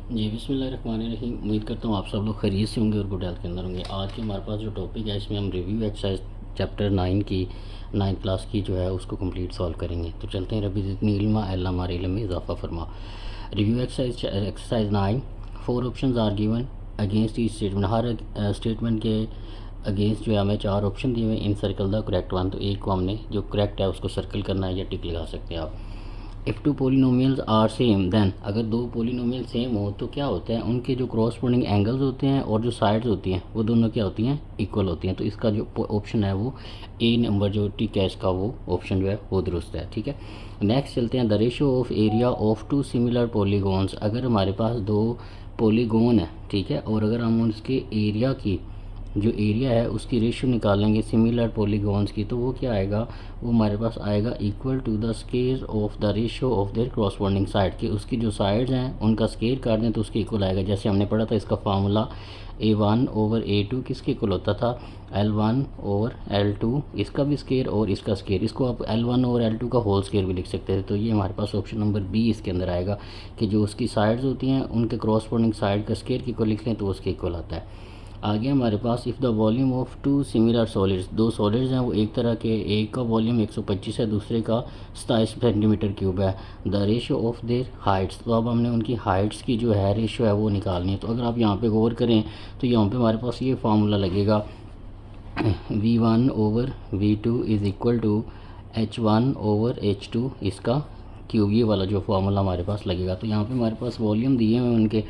जी बिस्मिल्लाहिर्रहमानिर्रहीम। उम्मीद करता हूँ आप सब लोग खैरियत से होंगे और गुड हेल्थ के अंदर होंगे। आज के हमारे पास जो टॉपिक है इसमें हम रिव्यू एक्सरसाइज चैप्टर 9 की 9th क्लास की जो है उसको कंप्लीट सॉल्व करेंगे। तो चलते हैं। रबी जितनी इल्मा अल्लाह हमारे इल्म में इजाफा फरमा। Review exercise 9। 4 option are given against each statement. हर स्टेटमेंट के अगेंस्ट जो है हमें 4 ऑप्शन दिए हुए। Encircle the correct one. तो एक को हमने जो करेक्ट है उसको सर्कल करना है या टिक लगा सकते हैं आप। If two polynomials are same then, अगर दो पोलिनोमियल सेम हो तो क्या होता है, उनके जो क्रॉसपोंडिंग एंगल्स होते हैं और जो साइड्स होती हैं वो दोनों क्या होती हैं, इक्वल होती हैं। तो इसका जो ऑप्शन है वो ए नंबर जो टिक है इसका वो ऑप्शन जो है वो दुरुस्त है। ठीक है, नेक्स्ट चलते हैं। The ratio of area of two similar polygons. अगर हमारे पास दो पॉलीगॉन है, ठीक है, और अगर हम उसके एरिया की जो एरिया है उसकी रेशियो निकालेंगे सिमिलर पॉलीगॉन्स की, तो वो क्या आएगा, वो हमारे पास आएगा equal to the square of the ratio of their corresponding side की। उसकी जो साइड्स हैं उनका स्केयर काट दें तो उसके इक्वल आएगा। जैसे हमने पढ़ा था इसका फार्मूला A1/A2 किसके इक्वल होता था, L1/L2। इसका भी स्केयर और इसका स्केयर, इसको आप L1/L2 का होल स्केयर भी लिख सकते थे। तो ये हमारे पास ऑप्शन नंबर बी इसके अंदर आएगा कि जो उसकी साइड्स होती हैं उनके क्रॉसपोंडिंग साइड का स्केयर की इक्वल लिख लें तो उसके इक्वल आता है। आगे हमारे पास if the volume of two similar solids, दो सॉलिड्स हैं वो एक तरह के, एक का वॉल्यूम 125 है, दूसरे का 27 सेंटीमीटर क्यूब है। The ratio of there Heights, तो अब हमने उनकी हाइट्स की जो है रेशियो है वो निकालनी है। तो अगर आप यहाँ पे गौर करें तो यहाँ पे हमारे पास ये फार्मूला लगेगा V1/V2 is equal to H1/H2 इसका क्यूब, ये वाला जो फार्मूला हमारे पास लगेगा। तो यहाँ पे हमारे पास वॉल्यूम दिए हुए उनके,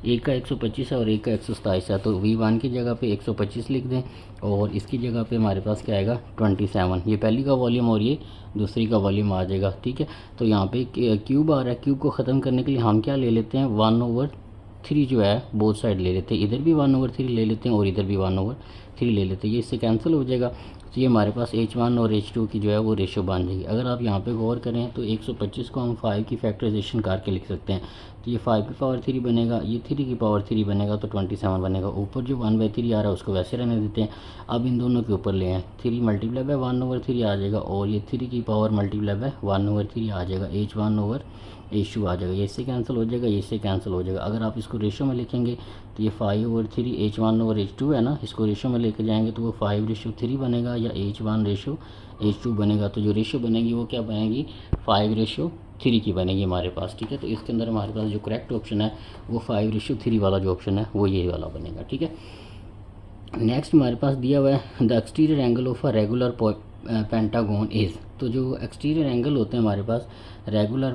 एक का 125 है और एक का 127 है। तो V1 की जगह पे 125 लिख दें और इसकी जगह पे हमारे पास क्या आएगा 27। ये पहली का वॉल्यूम और ये दूसरी का वॉल्यूम आ जाएगा। ठीक है, तो यहाँ पे क्यूब आ रहा है, क्यूब को ख़त्म करने के लिए हम क्या ले लेते हैं 1/3 जो है बोथ साइड ले लेते हैं। इधर भी 1/3 ले लेते हैं और इधर भी 1/3 ले लेते हैं। ये इससे कैंसिल हो जाएगा। तो ये हमारे पास H1 और H2 की जो है वो रेशियो बन जाएगी। अगर आप यहाँ पे गौर करें तो 125 को हम 5 की फैक्टराइजेशन करके लिख सकते हैं। तो ये 5 की पावर 3 बनेगा, ये 3 की पावर 3 बनेगा, तो 27 बनेगा। ऊपर जो 1/3 आ रहा है उसको वैसे रहने देते हैं। अब इन दोनों के ऊपर ले आए, 3 मल्टीप्लाई बाय 1/3 आ जाएगा और ये 3 की पावर मल्टीप्लाई बाय 1/3 आ जाएगा, H1/H2 आ जाएगा। ये इससे कैंसिल हो जाएगा, ये इससे कैंसिल हो जाएगा। अगर आप इसको रेशियो में लिखेंगे तो ये 5/3 H1/H2 है ना, इसको रेशियो में लेके जाएंगे तो वो 5/3 बनेगा या H1/H2 बनेगा। तो जो रेशियो बनेगी वो क्या बनेगी 5/3 की बनेगी हमारे पास। ठीक है, तो इसके अंदर हमारे पास जो करेक्ट ऑप्शन है वो 5/3 वाला जो ऑप्शन है वो ये वाला बनेगा। ठीक है, नेक्स्ट हमारे पास दिया हुआ है the exterior angle of a regular pentagon is. तो जो एक्सटीरियर एंगल होते हैं हमारे पास रेगुलर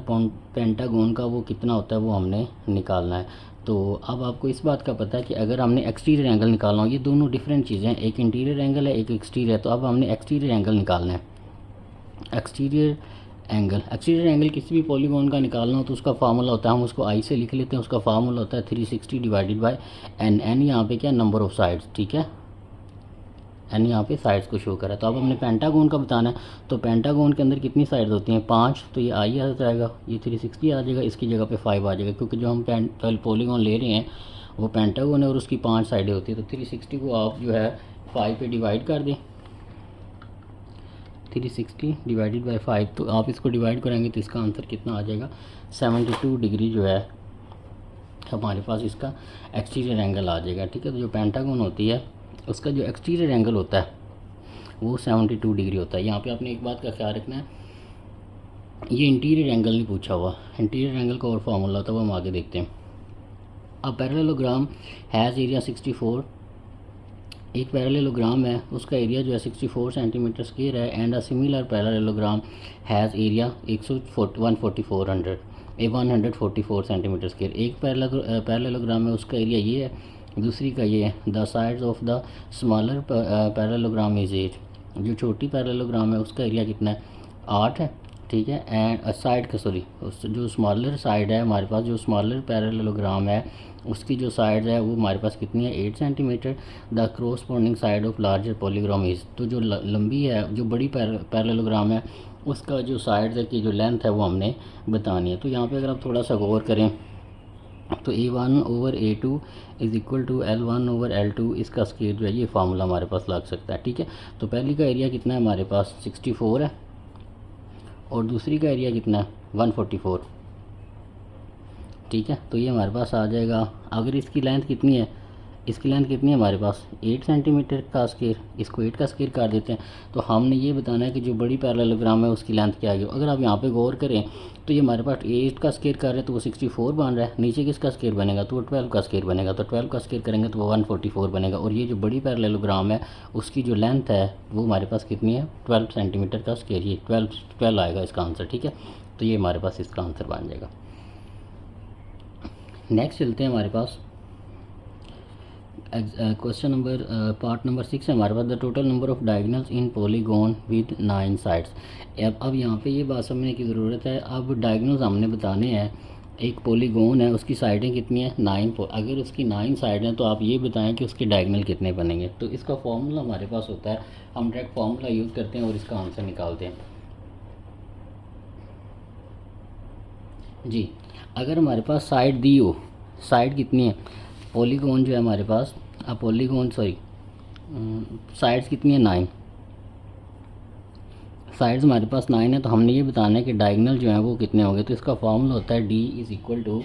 पेंटागोन का वो कितना होता है वो हमने निकालना है। तो अब आपको इस बात का पता है कि अगर हमने एक्सटीरियर एंगल निकालना हो, ये दोनों डिफरेंट चीज़ें हैं, एक इंटीरियर एंगल है एक एक्सटीरियर है। तो अब हमने एक्सटीरियर एंगल निकालना है। एक्सटीरियर एंगल किसी भी पॉलीगॉन का निकालना हो तो उसका फार्मूला होता है, हम उसको आई से लिख लेते हैं। उसका फार्मूला होता है 360 डिवाइडेड बाय एन। एन यहाँ पे क्या नंबर ऑफ साइड्स, ठीक है, एन यहाँ पे साइड्स को शो करा। तो अब हमने पेंटागोन का बताना है। तो पेंटागोन के अंदर कितनी साइड्स होती हैं 5, तो ये आई आ जाएगा, ये 360 आ जाएगा, इसकी जगह पे 5 आ जाएगा क्योंकि जो हम पॉलीगॉन ले रहे हैं वो पेंटागोन है और उसकी 5 साइडें होती है। तो 360 को आप जो है 5 पे डिवाइड कर दें, 360 डिवाइडेड बाई 5। तो आप इसको डिवाइड करेंगे तो इसका आंसर कितना आ जाएगा 72 डिग्री जो है हमारे पास इसका एक्सटीरियर एंगल आ जाएगा। ठीक है, तो जो पेंटागन होती है उसका जो एक्सटीरियर एंगल होता है वो 72 डिग्री होता है। यहाँ पे आपने एक बात का ख्याल रखना है, ये इंटीरियर एंगल नहीं पूछा हुआ, इंटीरियर एंगल का और फार्मूला होता है वो हम आगे देखते हैं। अब पैरेललोग्राम हैज़ एरिया 64, एक पैरेललोग्राम है उसका एरिया जो है 64 सेंटीमीटर स्क्वायर है। And a similar parallelogram has area 144 centimetre square. एक पैरेललोग्राम है उसका एरिया ये है, दूसरी का ये है। The sides of the smaller parallelogram is 8, जो छोटी पैरेललोग्राम है उसका एरिया कितना है 8 है। ठीक है, एंड साइड का सॉरी जो स्मॉलर साइड है हमारे पास, जो स्मॉलर पैरेललोग्राम है उसकी जो साइड है वो हमारे पास कितनी है 8 centimetre. The corresponding side of larger polygram is, तो जो लंबी है जो बड़ी पैरेललोग्राम है उसका जो साइड है की जो लेंथ है वो हमने बतानी है। तो यहाँ पे अगर आप थोड़ा सा गौर करें तो A1/A2 is equal to L1/L2, इसका स्क्वायर जो है ये फार्मूला हमारे पास लग सकता है। ठीक है, तो पहली का एरिया कितना है हमारे पास 64 है और दूसरी का एरिया कितना है 144। ठीक है। तो ये हमारे पास आ जाएगा। अगर इसकी लेंथ कितनी है, इसकी लेंथ कितनी है हमारे पास 8 सेंटीमीटर का स्केयर, इसको 8 का स्केयर कर देते हैं। तो हमने ये बताना है कि जो बड़ी पैरेललोग्राम है उसकी लेंथ क्या है। अगर आप यहाँ पे गौर करें तो ये हमारे पास 8 का स्केयर कर रहे हैं तो वो 64 बन रहा है। नीचे किसका स्केयर बनेगा, तो वो 12 का स्केयर बनेगा। तो 12 का स्केयर करेंगे तो वो 144 बनेगा। और ये जो बड़ी पैरेललोग्राम है उसकी जो लेंथ है वो हमारे पास कितनी है, 12 सेंटीमीटर का स्केयर। ये 12 आएगा इसका आंसर, ठीक है। तो ये हमारे पास इसका आंसर बन जाएगा। नेक्स्ट चलते हैं हमारे पास क्वेश्चन नंबर पार्ट नंबर 6 है हमारे पास। The total number of diagonals in polygon with 9 sides. अब यहाँ पे ये बात समझने की ज़रूरत है। अब डायगोनल्स हमने बताने हैं। एक पॉलीगॉन है उसकी साइडें कितनी है 9। अगर उसकी 9 साइड हैं तो आप ये बताएं कि उसके डायगोनल कितने बनेंगे। तो इसका फॉर्मूला हमारे पास होता है, हम डायरेक्ट फार्मूला यूज़ करते हैं और इसका आंसर निकालते हैं जी। अगर हमारे पास साइड दी हो, साइड कितनी है, पॉलीगॉन जो है हमारे पास, पॉलीगॉन सॉरी साइड्स कितनी है 9, साइड्स हमारे पास 9 है। तो हमने ये बताना है कि डायगोनल जो है वो कितने होंगे। तो इसका फॉर्मूला होता है D is equal to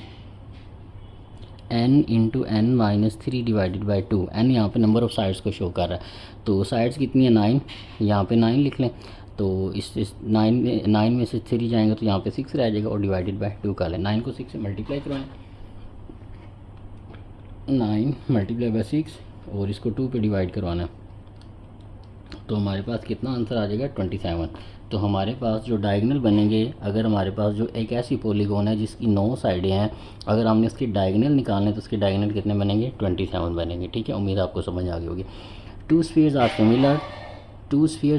n into N minus 3 divided by 2। n यहाँ पे नंबर ऑफ़ साइड्स को शो कर रहा है। तो साइड्स कितनी है 9, यहाँ पे 9 लिख लें। तो इस 9 में से 3 जाएंगे तो यहाँ पे 6 रह जाएगा और डिवाइडेड बाई 2 कर लें। 9 को 6 से मल्टीप्लाई करवाएं, 9 मल्टीप्लाई बाई 6 और इसको 2 पे डिवाइड करवाना है। तो हमारे पास कितना आंसर आ जाएगा 27। तो हमारे पास जो डायगोनल बनेंगे, अगर हमारे पास जो एक ऐसी पॉलीगॉन है जिसकी 9 साइडें हैं, अगर हमने इसकी डायगोनल निकालने तो उसके डायगोनल कितने बनेंगे 27 बनेंगे, ठीक है। उम्मीद आपको समझ आ गई होगी। Two spheres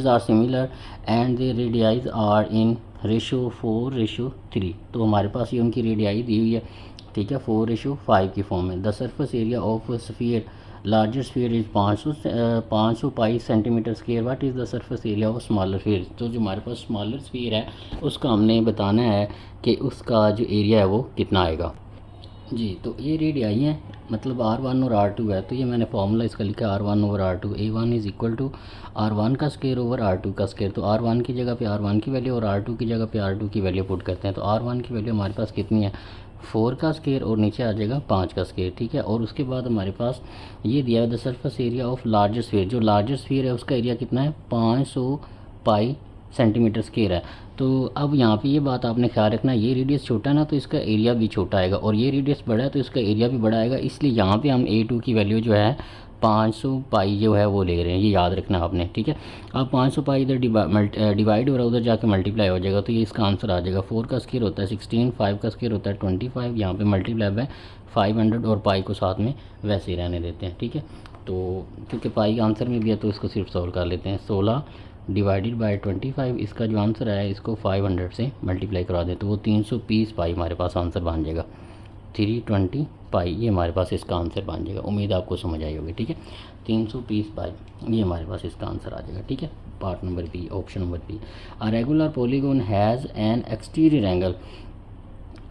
are similar and the radii are in ratio 4:3। तो हमारे पास ये उनकी रेडियाई दी हुई है, ठीक है, 4:5 की फॉर्म में। The surface area of sphere larger sphere is 500 pi centimetre square. What is the surface area of smaller sphere. तो जो हमारे पास स्मॉलर स्फीयर है उसका हमने बताना है कि उसका जो एरिया है वो कितना आएगा जी। तो ये रेडियाई है, मतलब R1 और R2 है। तो ये मैंने फार्मूला इसका लिखा R1 over R2। A1 is equal to R1 का स्क्वायर ओवर R2 का स्क्वायर। तो R1 की जगह पे R1 की वैल्यू और R2 की जगह पे R2 की वैल्यू पुट करते हैं। तो R1 की वैल्यू हमारे पास कितनी है 4 का स्क्वायर और नीचे आ जाएगा 5 का स्क्वायर, ठीक है। और उसके बाद हमारे पास ये दिया है the surface area of larger sphere. जो लार्जर स्फीयर है उसका एरिया कितना है 500 पाई सेंटीमीटर स्क्वायर है। तो अब यहाँ पे ये बात आपने ख्याल रखना, ये रेडियस छोटा है ना तो इसका एरिया भी छोटा आएगा, और ये रेडियस बड़ा है तो इसका एरिया भी बड़ा आएगा। इसलिए यहाँ पे हम A2 की वैल्यू जो है 500 पाई जो है वो ले रहे हैं, ये याद रखना आपने, ठीक है। अब 500 पाई इधर डिवाइड हो रहा है, उधर जाके मल्टीप्लाई हो जाएगा। तो ये इसका आंसर आ जाएगा। 4 का स्क्वायर होता है 16, 5 का स्क्वायर होता है 25, यहाँ पे मल्टीप्लाई बाय 500 और पाई को साथ में वैसे ही रहने देते हैं, ठीक है। तो क्योंकि पाई आंसर में भी है तो इसको सिर्फ सॉल्व कर लेते हैं। 16 डिवाइडेड बाय 25, इसका जो आंसर है इसको 500 से मल्टीप्लाई करा दें तो वो 320 पाई हमारे पास आंसर बन जाएगा। 320 पाई ये हमारे पास इसका आंसर बन जाएगा। उम्मीद आपको समझ आई होगी, ठीक है। 320 पाई ये हमारे पास इसका आंसर आ जाएगा, ठीक है। Part number B, option number B. A regular polygon has an exterior angle.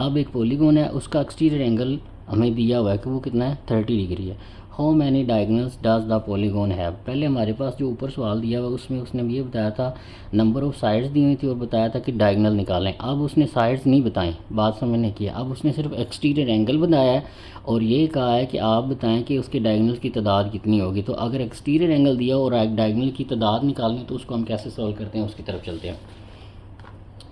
अब एक पॉलीगॉन है उसका एक्सटीरियर एंगल हमें दिया हुआ है कि वो कितना है 30 डिग्री है। How many diagonals does the polygon have. पहले हमारे पास जो ऊपर सवाल दिया हुआ उसमें उसने ये बताया था नंबर ऑफ़ साइड्स दी हुई थी और बताया था कि डायगोनल निकालें। अब उसने साइड्स नहीं बताएं, बात समझने की है। अब उसने सिर्फ एक्सटीरियर एंगल बताया है और ये कहा है कि आप बताएं कि उसके डायगोनल की तादाद कितनी होगी। तो अगर एक्सटीरियर एंगल दिया और डायगोनल की तादाद निकालनी तो उसको हम कैसे सॉल्व करते हैं उसकी तरफ चलते हैं।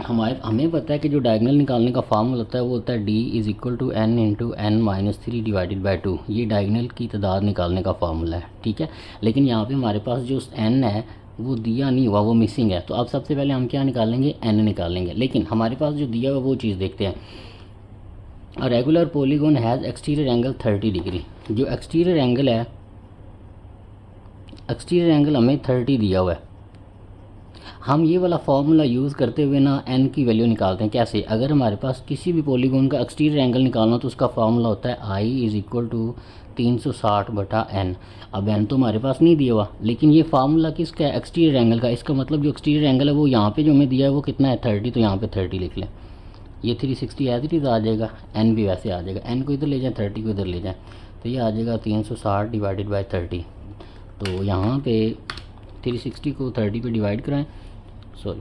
हमें पता है कि जो डायगोनल निकालने का फार्मूला होता है वो होता है D is equal to N into N minus 3 divided by 2। ये डायगोनल की तादाद निकालने का फार्मूला है, ठीक है। लेकिन यहाँ पे हमारे पास जो N है वो दिया नहीं हुआ, वो मिसिंग है। तो अब सबसे पहले हम क्या निकालेंगे N निकालेंगे। लेकिन हमारे पास जो दिया हुआ वो चीज़ देखते हैं। अ regular polygon has exterior angle 30 degree. जो एक्सटीरियर एंगल है, एक्सटीरियर एंगल हमें 30 दिया हुआ है। हम ये वाला फार्मूला यूज़ करते हुए ना n की वैल्यू निकालते हैं। कैसे, अगर हमारे पास किसी भी पॉलीगॉन का एक्सटीरियर एंगल निकालना तो उसका फार्मूला होता है I is equal to 360/n। अब n तो हमारे पास नहीं दिया हुआ, लेकिन ये फार्मूला किसका है एक्सटीरियर एंगल का। इसका मतलब जो एक्सटीरियर एंगल है वो यहाँ पे जो हमें दिया है वो कितना है 30। तो यहाँ पे 30 लिख लें। ये 360 एज इट इज़ आ जाएगा, n भी वैसे आ जाएगा। n को इधर ले जाएँ 30 को इधर ले जाएँ तो ये आ जाएगा 360 डिवाइडेड बाई 30। तो यहाँ पे 360 को 30 पे डिवाइड कराएँ, सॉरी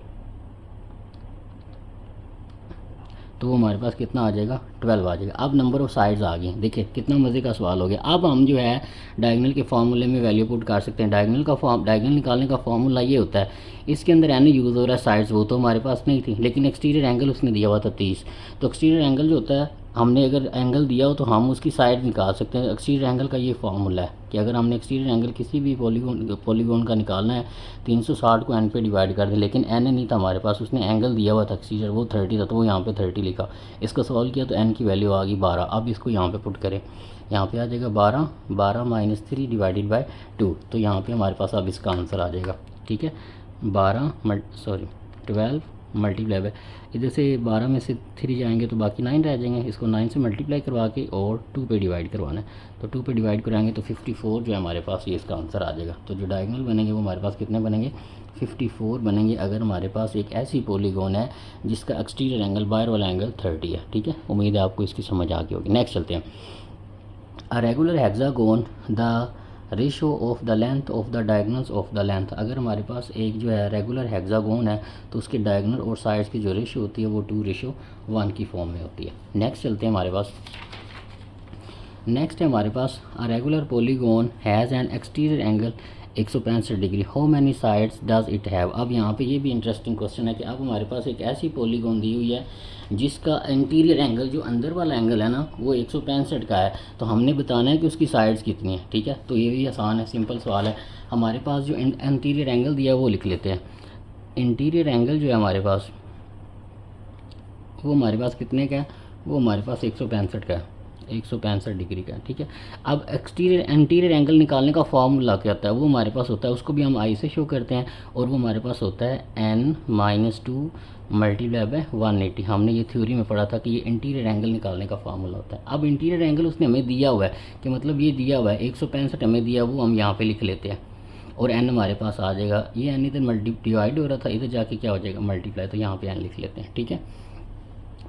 तो वो हमारे पास कितना आ जाएगा 12 आ जाएगा। अब नंबर ऑफ साइड्स आ गए, देखिए कितना मज़े का सवाल हो गया। अब हम जो है डायगोनल के फार्मूले में वैल्यू पुट कर सकते हैं। डायगोनल निकालने का फार्मूला ये होता है, इसके अंदर एन यूज़ हो रहा है, साइड्स वो तो हमारे पास नहीं थी, लेकिन एक्सटीरियर एंगल उसने दिया हुआ था 30। तो एक्सटीरियर एंगल जो होता है, हमने अगर एंगल दिया हो तो हम उसकी साइड निकाल सकते हैं। एक्सटीरियर एंगल का ये फार्मूला है कि अगर हमने एक्सटीरियर एंगल किसी भी पॉलीगॉन का निकालना है 360 को एन पे डिवाइड कर दें, लेकिन एन नहीं था हमारे पास, उसने एंगल दिया हुआ था एक्सटीरियर, वो 30 था, तो वो यहाँ पे 30 लिखा। इसका सॉल्व किया तो एन की वैल्यू आ गई 12। अब इसको यहाँ पे पुट करें, यहाँ पे आ जाएगा 12 माइनस 3 डिवाइडेड बाई 2, तो यहाँ पे हमारे पास अब इसका आंसर आ जाएगा। ठीक है, 12 मल्टीप्लाई बाय, इधर से 12 में से 3 जाएंगे तो बाकी 9 रह जाएंगे, इसको 9 से मल्टीप्लाई करवा के और 2 पे डिवाइड करवाना है, तो 2 पे डिवाइड कराएंगे तो 54 जो है हमारे पास ये इसका आंसर आ जाएगा। तो जो डायगोनल बनेंगे वो हमारे पास कितने बनेंगे, 54 बनेंगे, अगर हमारे पास एक ऐसी पॉलीगॉन है जिसका एक्सटीरियर एंगल बाहर वाला एंगल 30 है। ठीक है, उम्मीद है आपको इसकी समझ आ गई होगी। नेक्स्ट चलते हैं। A regular hexagon the ratio of the length of the diagonals of the length, अगर हमारे पास एक जो है रेगुलर हेक्सागोन है तो उसके डायगोनल और साइड्स की जो रेशो होती है वो 2:1 की फॉर्म में होती है। नेक्स्ट चलते हैं हमारे पास। नेक्स्ट है हमारे पास a regular polygon has an exterior angle 165 degree, how many sides does it have. अब यहाँ पे ये भी इंटरेस्टिंग क्वेश्चन है कि अब हमारे पास एक ऐसी पॉलीगॉन दी हुई है जिसका इंटीरियर एंगल, जो अंदर वाला एंगल है ना, वो 165 का है, तो हमने बताना है कि उसकी साइड्स कितनी है। ठीक है, तो ये भी आसान है, सिंपल सवाल है। हमारे पास जो इंटीरियर एंगल दिया है वो लिख लेते हैं। इंटीरियर एंगल जो है हमारे पास, वो हमारे पास कितने का है, वो हमारे पास 165 का है, 165 डिग्री का। ठीक है, अब इंटीरियर एंगल निकालने का फॉर्मूला क्या होता है, वो हमारे पास होता है, उसको भी हम आई से शो करते हैं, और वो हमारे पास होता है n-2 मल्टीप्लाई बाय 180। हमने ये थ्योरी में पढ़ा था कि ये इंटीरियर एंगल निकालने का फार्मूला होता है। अब इंटीरियर एंगल उसने हमें दिया हुआ है कि मतलब ये दिया हुआ है 165 हमें दिया, वो हम यहाँ पे लिख लेते हैं, और n हमारे पास आ जाएगा, ये n इधर डिवाइड हो रहा था, इधर जाके क्या हो जाएगा मल्टीप्लाई, तो यहाँ पे n लिख लेते हैं। ठीक है,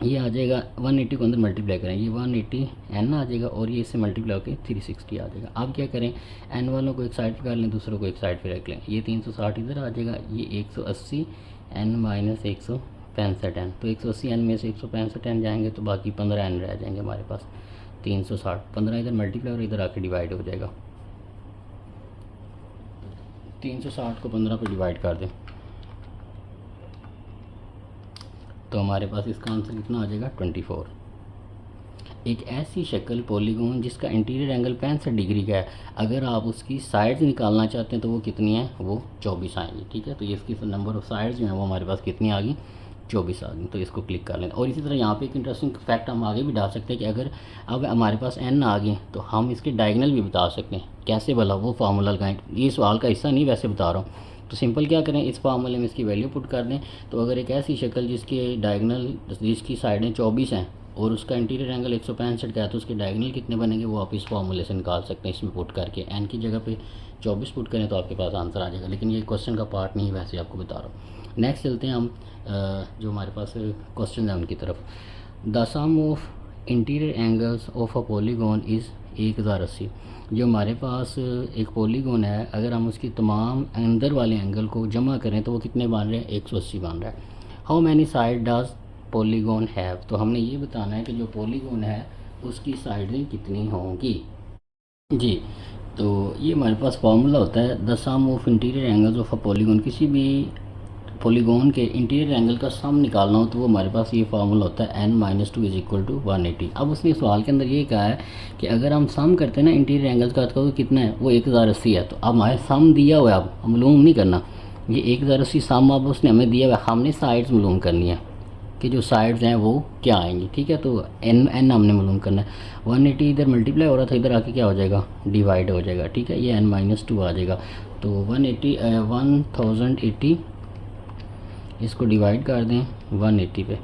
ये आ जाएगा 180 को अंदर मल्टीप्लाई करें, ये 180 n आ जाएगा, और ये इससे मल्टीप्लाई होकर 360 आ जाएगा। अब क्या करें, n वालों को एक साइड पे कर लें, दूसरों को एक साइड पे रख लें, ये 360 इधर आ जाएगा, ये 180 n माइनस 165 n, तो 180 n में से 165 n जाएंगे तो बाकी 15 n रह जाएंगे हमारे पास। 360, 15 इधर मल्टीप्लाई और इधर आके डिवाइड हो जाएगा, 360 को 15 पे डिवाइड कर दें तो हमारे पास इसका आंसर कितना आ जाएगा 24। एक ऐसी शक्ल पॉलीगॉन जिसका इंटीरियर एंगल 65 डिग्री का है, अगर आप उसकी साइड्स निकालना चाहते हैं तो वो कितनी है, वो 24 आएंगी। ठीक है, तो ये इसकी नंबर ऑफ साइड्स जो है वो हमारे पास कितनी आ गई, 24 आ गई। तो इसको क्लिक कर लें। और इसी तरह यहाँ पे एक इंटरेस्टिंग फैक्ट हम आगे भी डाल सकते हैं कि अगर अब हमारे पास n आ गई तो हम इसके डायगोनल भी बता सकते हैं। कैसे भला, वो फार्मूला लगाएं, ये सवाल का हिस्सा नहीं, वैसे बता रहा हूँ। तो सिंपल क्या करें, इस फार्मूले में इसकी वैल्यू पुट कर दें, तो अगर एक ऐसी शक्ल जिसके डायगोनल, जिसकी साइडें 24 हैं और उसका इंटीरियर एंगल 165 का है, तो उसके डायगोनल कितने बनेंगे वो आप इस फार्मूले से निकाल सकते हैं। इसमें पुट करके n की जगह पे 24 पुट करें तो आपके पास आंसर आ जाएगा, लेकिन ये क्वेश्चन का पार्ट नहीं है, वैसे आपको बता रहा हूँ। नेक्स्ट चलते हैं हम जो हमारे पास क्वेश्चन है उनकी तरफ। The sum of interior angles of a polygon is 1080। जो हमारे पास एक पॉलीगॉन है, अगर हम उसकी तमाम अंदर वाले एंगल को जमा करें तो वो कितने बन रहे हैं, 180 बन रहा है। How many side does polygon have, तो हमने ये बताना है कि जो पॉलीगॉन है उसकी साइडें कितनी होंगी जी। तो ये हमारे पास फार्मूला होता है, the sum of interior angles of a polygon, किसी भी पॉलीगॉन के इंटीरियर एंगल का सम निकालना हो तो वो हमारे पास ये फार्मूला होता है n-2 इज इक्वल टू 180। अब उसने सवाल के अंदर ये कहा है कि अगर हम सम करते हैं ना इंटीरियर एंगल्स का, तो कितना है, वो 1080 है। तो अब हमारे सम दिया हुआ है, अब मालूम नहीं करना, ये 1080 सम अब उसने हमें दिया हुआ है, हमने साइड्स मालूम करनी है कि जो साइड्स हैं वो क्या आएंगी। ठीक है, तो n हमने मालूम करना है। 180 इधर मल्टीप्लाई हो रहा था, इधर आके क्या हो जाएगा, डिवाइड हो जाएगा। ठीक है, ये n-2 आ जाएगा, तो 1080 इसको डिवाइड कर दें 180 पे,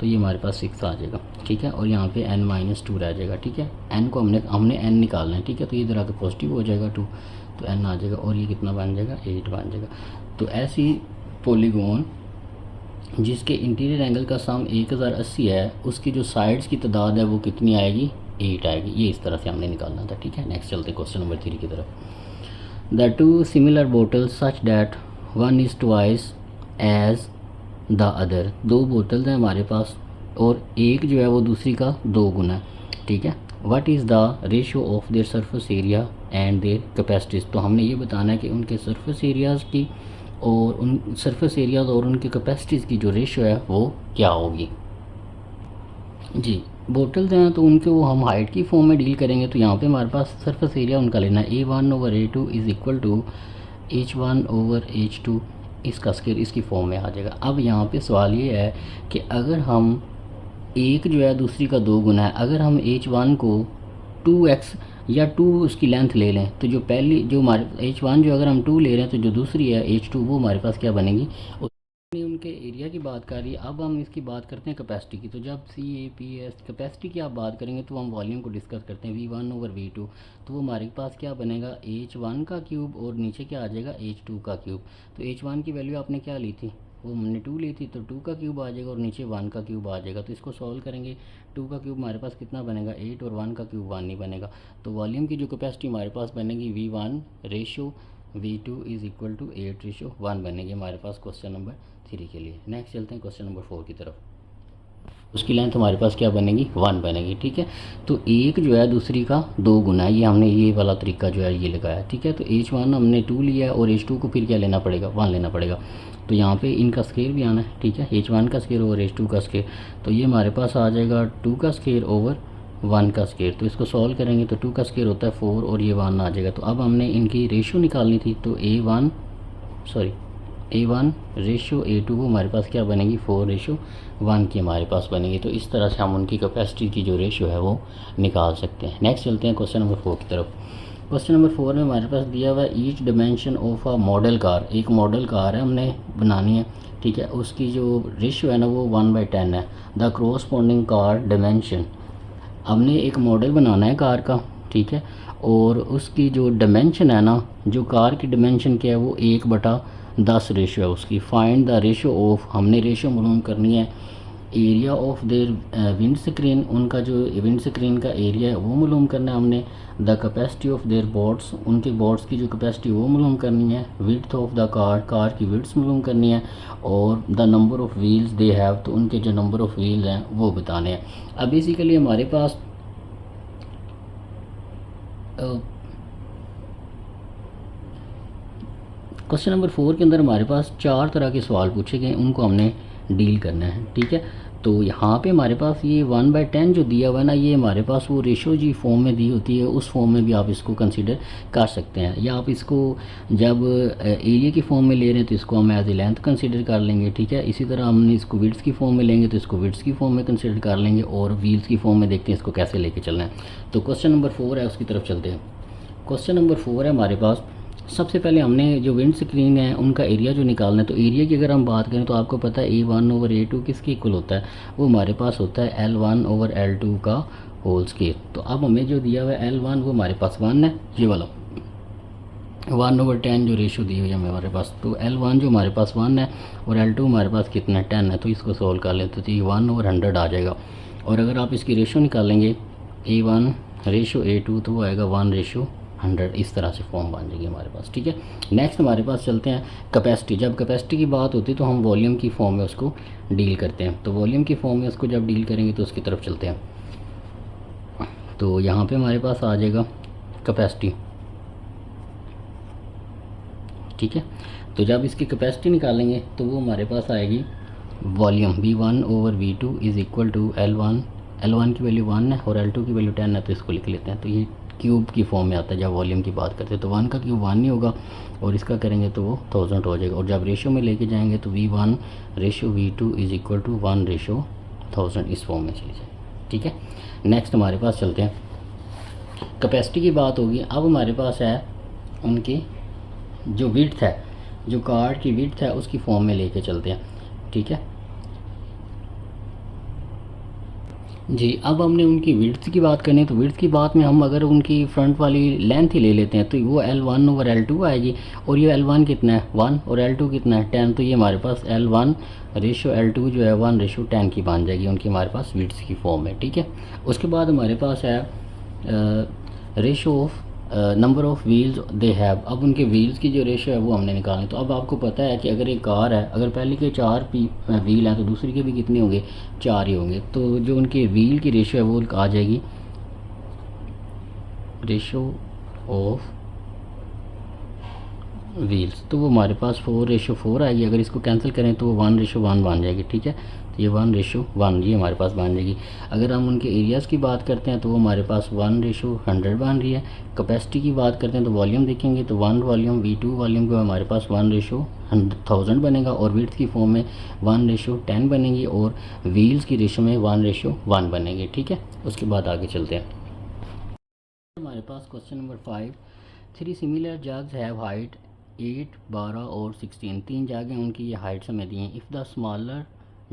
तो ये हमारे पास 6 आ जाएगा। ठीक है, और यहाँ पे n-2 रह जाएगा। ठीक है, n को हमने n निकालना है। ठीक है, तो इधर आके पॉजिटिव हो जाएगा 2, तो n आ जाएगा, और ये कितना बन जाएगा, 8 बन जाएगा। तो ऐसी पॉलीगॉन जिसके इंटीरियर एंगल का सम 1080 है, उसकी जो साइड्स की तादाद है वो कितनी आएगी, 8 आएगी। ये इस तरह से हमने निकालना था। ठीक है, नेक्स्ट चलते क्वेश्चन नंबर 3 की तरफ। The two similar bottles such that one is twice as the other, दो बोतल हैं हमारे पास और एक जो है वो दूसरी का 2 गुना है, ठीक है। What is the ratio of their surface area and their capacities, तो हमने ये बताना है कि उनके सरफेस एरियाज़ की और उन सरफेस एरियाज़ और उनकी कैपेसिटीज़ की जो रेशियो है वो क्या होगी। जी, बोटल्स हैं तो उनके वो हम हाइट की फॉर्म में डील करेंगे, तो यहाँ पे हमारे पास सरफेस एरिया उनका लेना है A1/A2 is equal to H1/H2, इसका स्केयर इसकी फॉर्म में आ जाएगा। अब यहाँ पे सवाल ये है कि अगर हम एक जो है दूसरी का 2 गुना है, अगर हम H1 को 2x या 2 उसकी लेंथ ले लें, तो जो पहली जो हमारे H1 जो अगर हम 2 ले रहे हैं, तो जो दूसरी है H2 वो हमारे पास क्या बनेगी। हमने उनके एरिया की बात कर रही है, अब हम इसकी बात करते हैं कैपेसिटी की। तो जब CAPS कैपेसिटी की आप बात करेंगे तो हम वॉल्यूम को डिस्कस करते हैं V1/V2, तो वो हमारे पास क्या बनेगा H1 का क्यूब और नीचे क्या आ जाएगा H2 का क्यूब। तो H1 की वैल्यू आपने क्या ली थी, वो हमने 2 ली थी, तो 2 का क्यूब आ जाएगा और नीचे 1 का क्यूब आ जाएगा। तो इसको सॉल्व करेंगे, 2 का क्यूब हमारे पास कितना बनेगा 8 और 1 का क्यूब 1 नहीं बनेगा। तो वॉल्यूम की जो कैपेसिटी हमारे पास बनेगी V1/V2 इज़ इक्वल टू 8/1 बनेगी हमारे पास क्वेश्चन नंबर 3 के लिए। नेक्स्ट चलते हैं क्वेश्चन नंबर 4 की तरफ। उसकी लेंथ हमारे पास क्या बनेगी 1 बनेगी, ठीक है। तो एक जो है दूसरी का 2 गुना है, ये हमने ये वाला तरीका जो है ये लगाया, ठीक है। तो H1 हमने 2 लिया है और H2 को फिर क्या लेना पड़ेगा 1 लेना पड़ेगा। तो यहाँ पे इनका स्केयर भी आना है, ठीक है, H1 का स्केयर ओवर H2 का स्केयर। तो ये हमारे पास आ जाएगा 2 का स्केयर ओवर 1 का स्केयर। तो इसको सॉल्व करेंगे तो 2 का स्केयर होता है 4 और ये 1 आ जाएगा। तो अब हमने इनकी रेशियो निकालनी थी, तो A1/A2 वो हमारे पास क्या बनेगी 4/1 की हमारे पास बनेगी। तो इस तरह से हम उनकी कैपेसिटी की जो रेशियो है वो निकाल सकते हैं। नेक्स्ट चलते हैं क्वेश्चन नंबर 4 की तरफ। क्वेश्चन नंबर 4 में हमारे पास दिया हुआ है each dimension of a model car, एक मॉडल कार है हमने बनानी है, ठीक है। उसकी जो रेशियो है ना वो 1/10 है। द कोरस्पॉन्डिंग कार डायमेंशन, हमने एक मॉडल बनाना है कार का, ठीक है, और उसकी जो डायमेंशन है ना, जो कार की डायमेंशन क्या है वो 1/10 रेशियो है उसकी। फाइंड द रेशियो ऑफ, हमने रेशियो मालूम करनी है area of their wind screen, उनका जो विंड स्क्रीन का एरिया है वो मालूम करना है हमने। The capacity of their boards, उनके बोर्ड्स की जो कैपेसिटी वो मालूम करनी है। Width of the car, car की विड्थ मालूम करनी है। और the number of wheels they have, तो उनके जो नंबर ऑफ व्हील्स हैं वो बताने हैं। अब बेसिकली हमारे पास क्वेश्चन नंबर 4 के अंदर हमारे पास 4 तरह के सवाल पूछे गए, उनको हमने डील करना है, ठीक है। तो यहाँ पे हमारे पास ये 1/10 जो दिया हुआ है ना, ये हमारे पास वो रेशो जी फॉर्म में दी होती है, उस फॉर्म में भी आप इसको कंसीडर कर सकते हैं। या आप इसको जब एरिया की फॉर्म में ले रहे हैं तो इसको हम एज ए लेंथ कंसीडर कर लेंगे, ठीक है। इसी तरह हमने इसको विड्थ की फॉर्म में लेंगे तो इसको विड्थ की फॉर्म में कंसीडर कर लेंगे, और व्हील्स की फॉर्म में देखते हैं इसको कैसे लेके चलना है। तो क्वेश्चन नंबर 4 है, उसकी तरफ चलते हैं। क्वेश्चन नंबर 4 है हमारे पास, सबसे पहले हमने जो विंड स्क्रीन है उनका एरिया जो निकालना है। तो एरिया की अगर हम बात करें तो आपको पता है A1/A2 किसके इक्वल होता है, वो हमारे पास होता है L1/L2 का होल स्केयर। तो अब हमें जो दिया हुआ है L1 वो हमारे पास 1 है, ये वाला 1/10 जो रेशो दी हुई है हमारे पास। तो L1 जो हमारे पास 1 है और L2 हमारे पास कितना है 10 है। तो इसको सोल्व कर लेते तो ये 1/100 आ जाएगा। और अगर आप इसकी रेशो निकालेंगे A1/A2 तो वो आएगा 1/100, इस तरह से फॉर्म बन जाएगी हमारे पास, ठीक है। नेक्स्ट हमारे पास चलते हैं कैपेसिटी। जब कैपेसिटी की बात होती है तो हम वॉल्यूम की फॉर्म में उसको डील करते हैं। तो वॉल्यूम की फॉर्म में उसको जब डील करेंगे तो उसकी तरफ चलते हैं। तो यहाँ पे हमारे पास आ जाएगा कैपेसिटी, ठीक है। तो जब इसकी कैपेसिटी निकालेंगे तो वो हमारे पास आएगी volume V1/V2 is equal to L1 की वैल्यू 1 है और L2 की वैल्यू 10 है, तो इसको लिख लेते हैं। तो ये क्यूब की फॉर्म में आता है जब वॉल्यूम की बात करते हैं। तो 1 का क्यूब 1 नहीं होगा और इसका करेंगे तो वो 1000 हो जाएगा। और जब रेशियो में लेके जाएंगे तो V1/V2 इज़ इक्वल टू 1/1000 इस फॉर्म में चीज़ है, ठीक है। नेक्स्ट हमारे पास चलते हैं, कैपेसिटी की बात होगी। अब हमारे पास है उनकी जो विड्थ है, जो कार्ड की विड्थ है उसकी फॉर्म में लेके चलते हैं, ठीक है जी। अब हमने उनकी विड्थ की बात करनी है। तो विड्थ की बात में हम अगर उनकी फ्रंट वाली लेंथ ही ले लेते हैं तो वो L1/L2 आएगी। और ये L1 कितना है 1 और L2 कितना है 10। तो ये हमारे पास L1/L2 जो है 1/10 की बन जाएगी उनकी हमारे पास विड्थ की फॉर्म में, ठीक है। उसके बाद हमारे पास है ratio of number of wheels they have, अब उनके व्हील्स की जो रेशो है वो हमने निकालनी। तो अब आपको पता है कि अगर एक कार है, अगर पहले के 4 व्हील हैं तो दूसरी के भी कितने होंगे, 4 ही होंगे। तो जो उनके व्हील की रेशो है वो आ जाएगी रेशो ऑफ व्हील्स, तो वो हमारे पास 4:4 आएगी। अगर इसको कैंसिल करें तो वो 1:1 बन जाएगी, ठीक है। तो ये 1:1 ये हमारे पास बन जाएगी। अगर हम उनके एरियाज़ की बात करते हैं तो वो हमारे पास 1:100 बन रही है। कैपेसिटी की बात करते हैं तो वॉल्यूम देखेंगे तो 1 वॉल्यूम V2 वॉल्यूम को हमारे पास 1:1000 बनेगा, और विड्थ की फॉर्म में 1:10 बनेगी, और व्हील्स की रेशो में 1:1 बनेगी, ठीक है। उसके बाद आगे चलते हैं। हमारे पास question number 5, 3 similar jugs have height 8, 12 और 16। 3 जग हैं, उनकी ये हाइट्स हमें दी हैं। If the smaller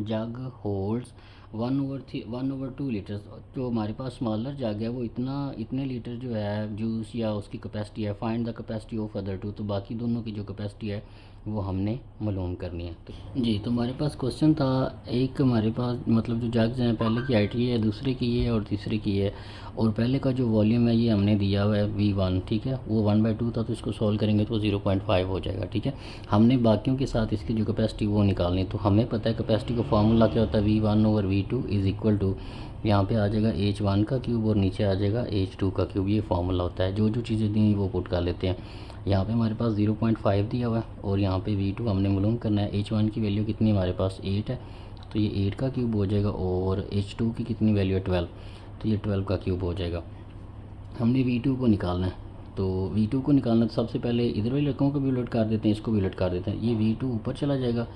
jug holds 1/2 litres, जो हमारे पास स्मॉलर जग है वो इतने लीटर जो है जूस या उसकी कैपेसिटी है। Find the capacity of other two, तो बाकी दोनों की जो कैपेसिटी है वो हमने मालूम करनी है। तो जी, तो हमारे पास क्वेश्चन था, एक हमारे पास मतलब जो जग्स हैं, पहले की हाइट ये है, दूसरे की ये है और तीसरे की ये है, और पहले का जो वॉल्यूम है ये हमने दिया हुआ है V1, ठीक है। वो 1/2 था, तो इसको सॉल्व करेंगे तो 0.5 हो जाएगा, ठीक है। हमने बाकियों के साथ इसकी जो कैपेसिटी वो निकालनी, तो हमें पता है कैपेसिटी का फार्मूला क्या होता है, V1/V2 इज़ इक्वल टू, यहाँ पे आ जाएगा H1 का क्यूब और नीचे आ जाएगा H2 का क्यूब। ये फार्मूला होता है। जो चीज़ें दी वो पुट कर लेते हैं। यहाँ पे हमारे पास 0.5 दिया हुआ है, और यहाँ पे V2 हमने मालूम करना है। H1 की वैल्यू कितनी हमारे पास 8 है, तो ये 8 का क्यूब हो जाएगा, और H2 की कितनी वैल्यू है 12, तो ये 12 का क्यूब हो जाएगा। हमने V2 को निकालना है, तो V2 को निकालना तो सबसे पहले इधर वाले रकमों को भी उलट कर देते हैं, इसको भी उलट कर देते हैं। ये V2 ऊपर चला जाएगा,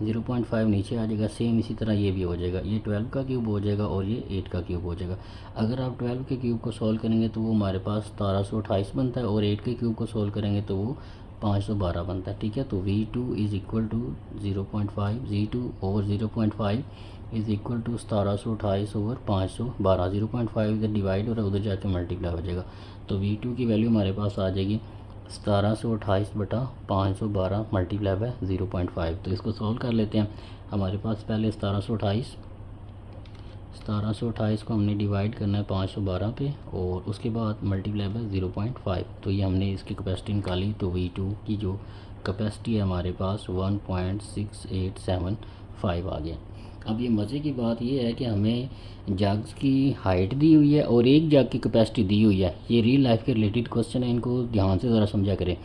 0.5 नीचे आ जाएगा। सेम इसी तरह ये भी हो जाएगा, ये 12 का क्यूब हो जाएगा और ये 8 का क्यूब हो जाएगा। अगर आप 12 के क्यूब को सॉल्व करेंगे तो वो हमारे पास 1728 बनता है, और 8 के क्यूब को सॉल्व करेंगे तो वो 512 बनता है, ठीक है। तो V2 is equal to 0.5, V2 over 0.5 is equal to 1728 over 512। 0.5 इधर डिवाइड हो रहा है, उधर जाके मल्टीप्लाई हो जाएगा। तो V2 की वैल्यू हमारे पास आ जाएगी 1728/512 मल्टीप्लाई बाय 0.5। तो इसको सॉल्व कर लेते हैं। हमारे पास पहले 1728 को हमने डिवाइड करना है 512 पे, और उसके बाद मल्टीप्लाई बाय 0.5। तो ये हमने इसकी कैपेसिटी निकाली, तो V2 की जो कैपेसिटी है हमारे पास 1.6875 आ गया। अब ये मज़े की बात ये है कि हमें जग्स की हाइट दी हुई है और एक जग की कैपेसिटी दी हुई है। ये रियल लाइफ के रिलेटेड क्वेश्चन है, इनको ध्यान से ज़रा समझा करें।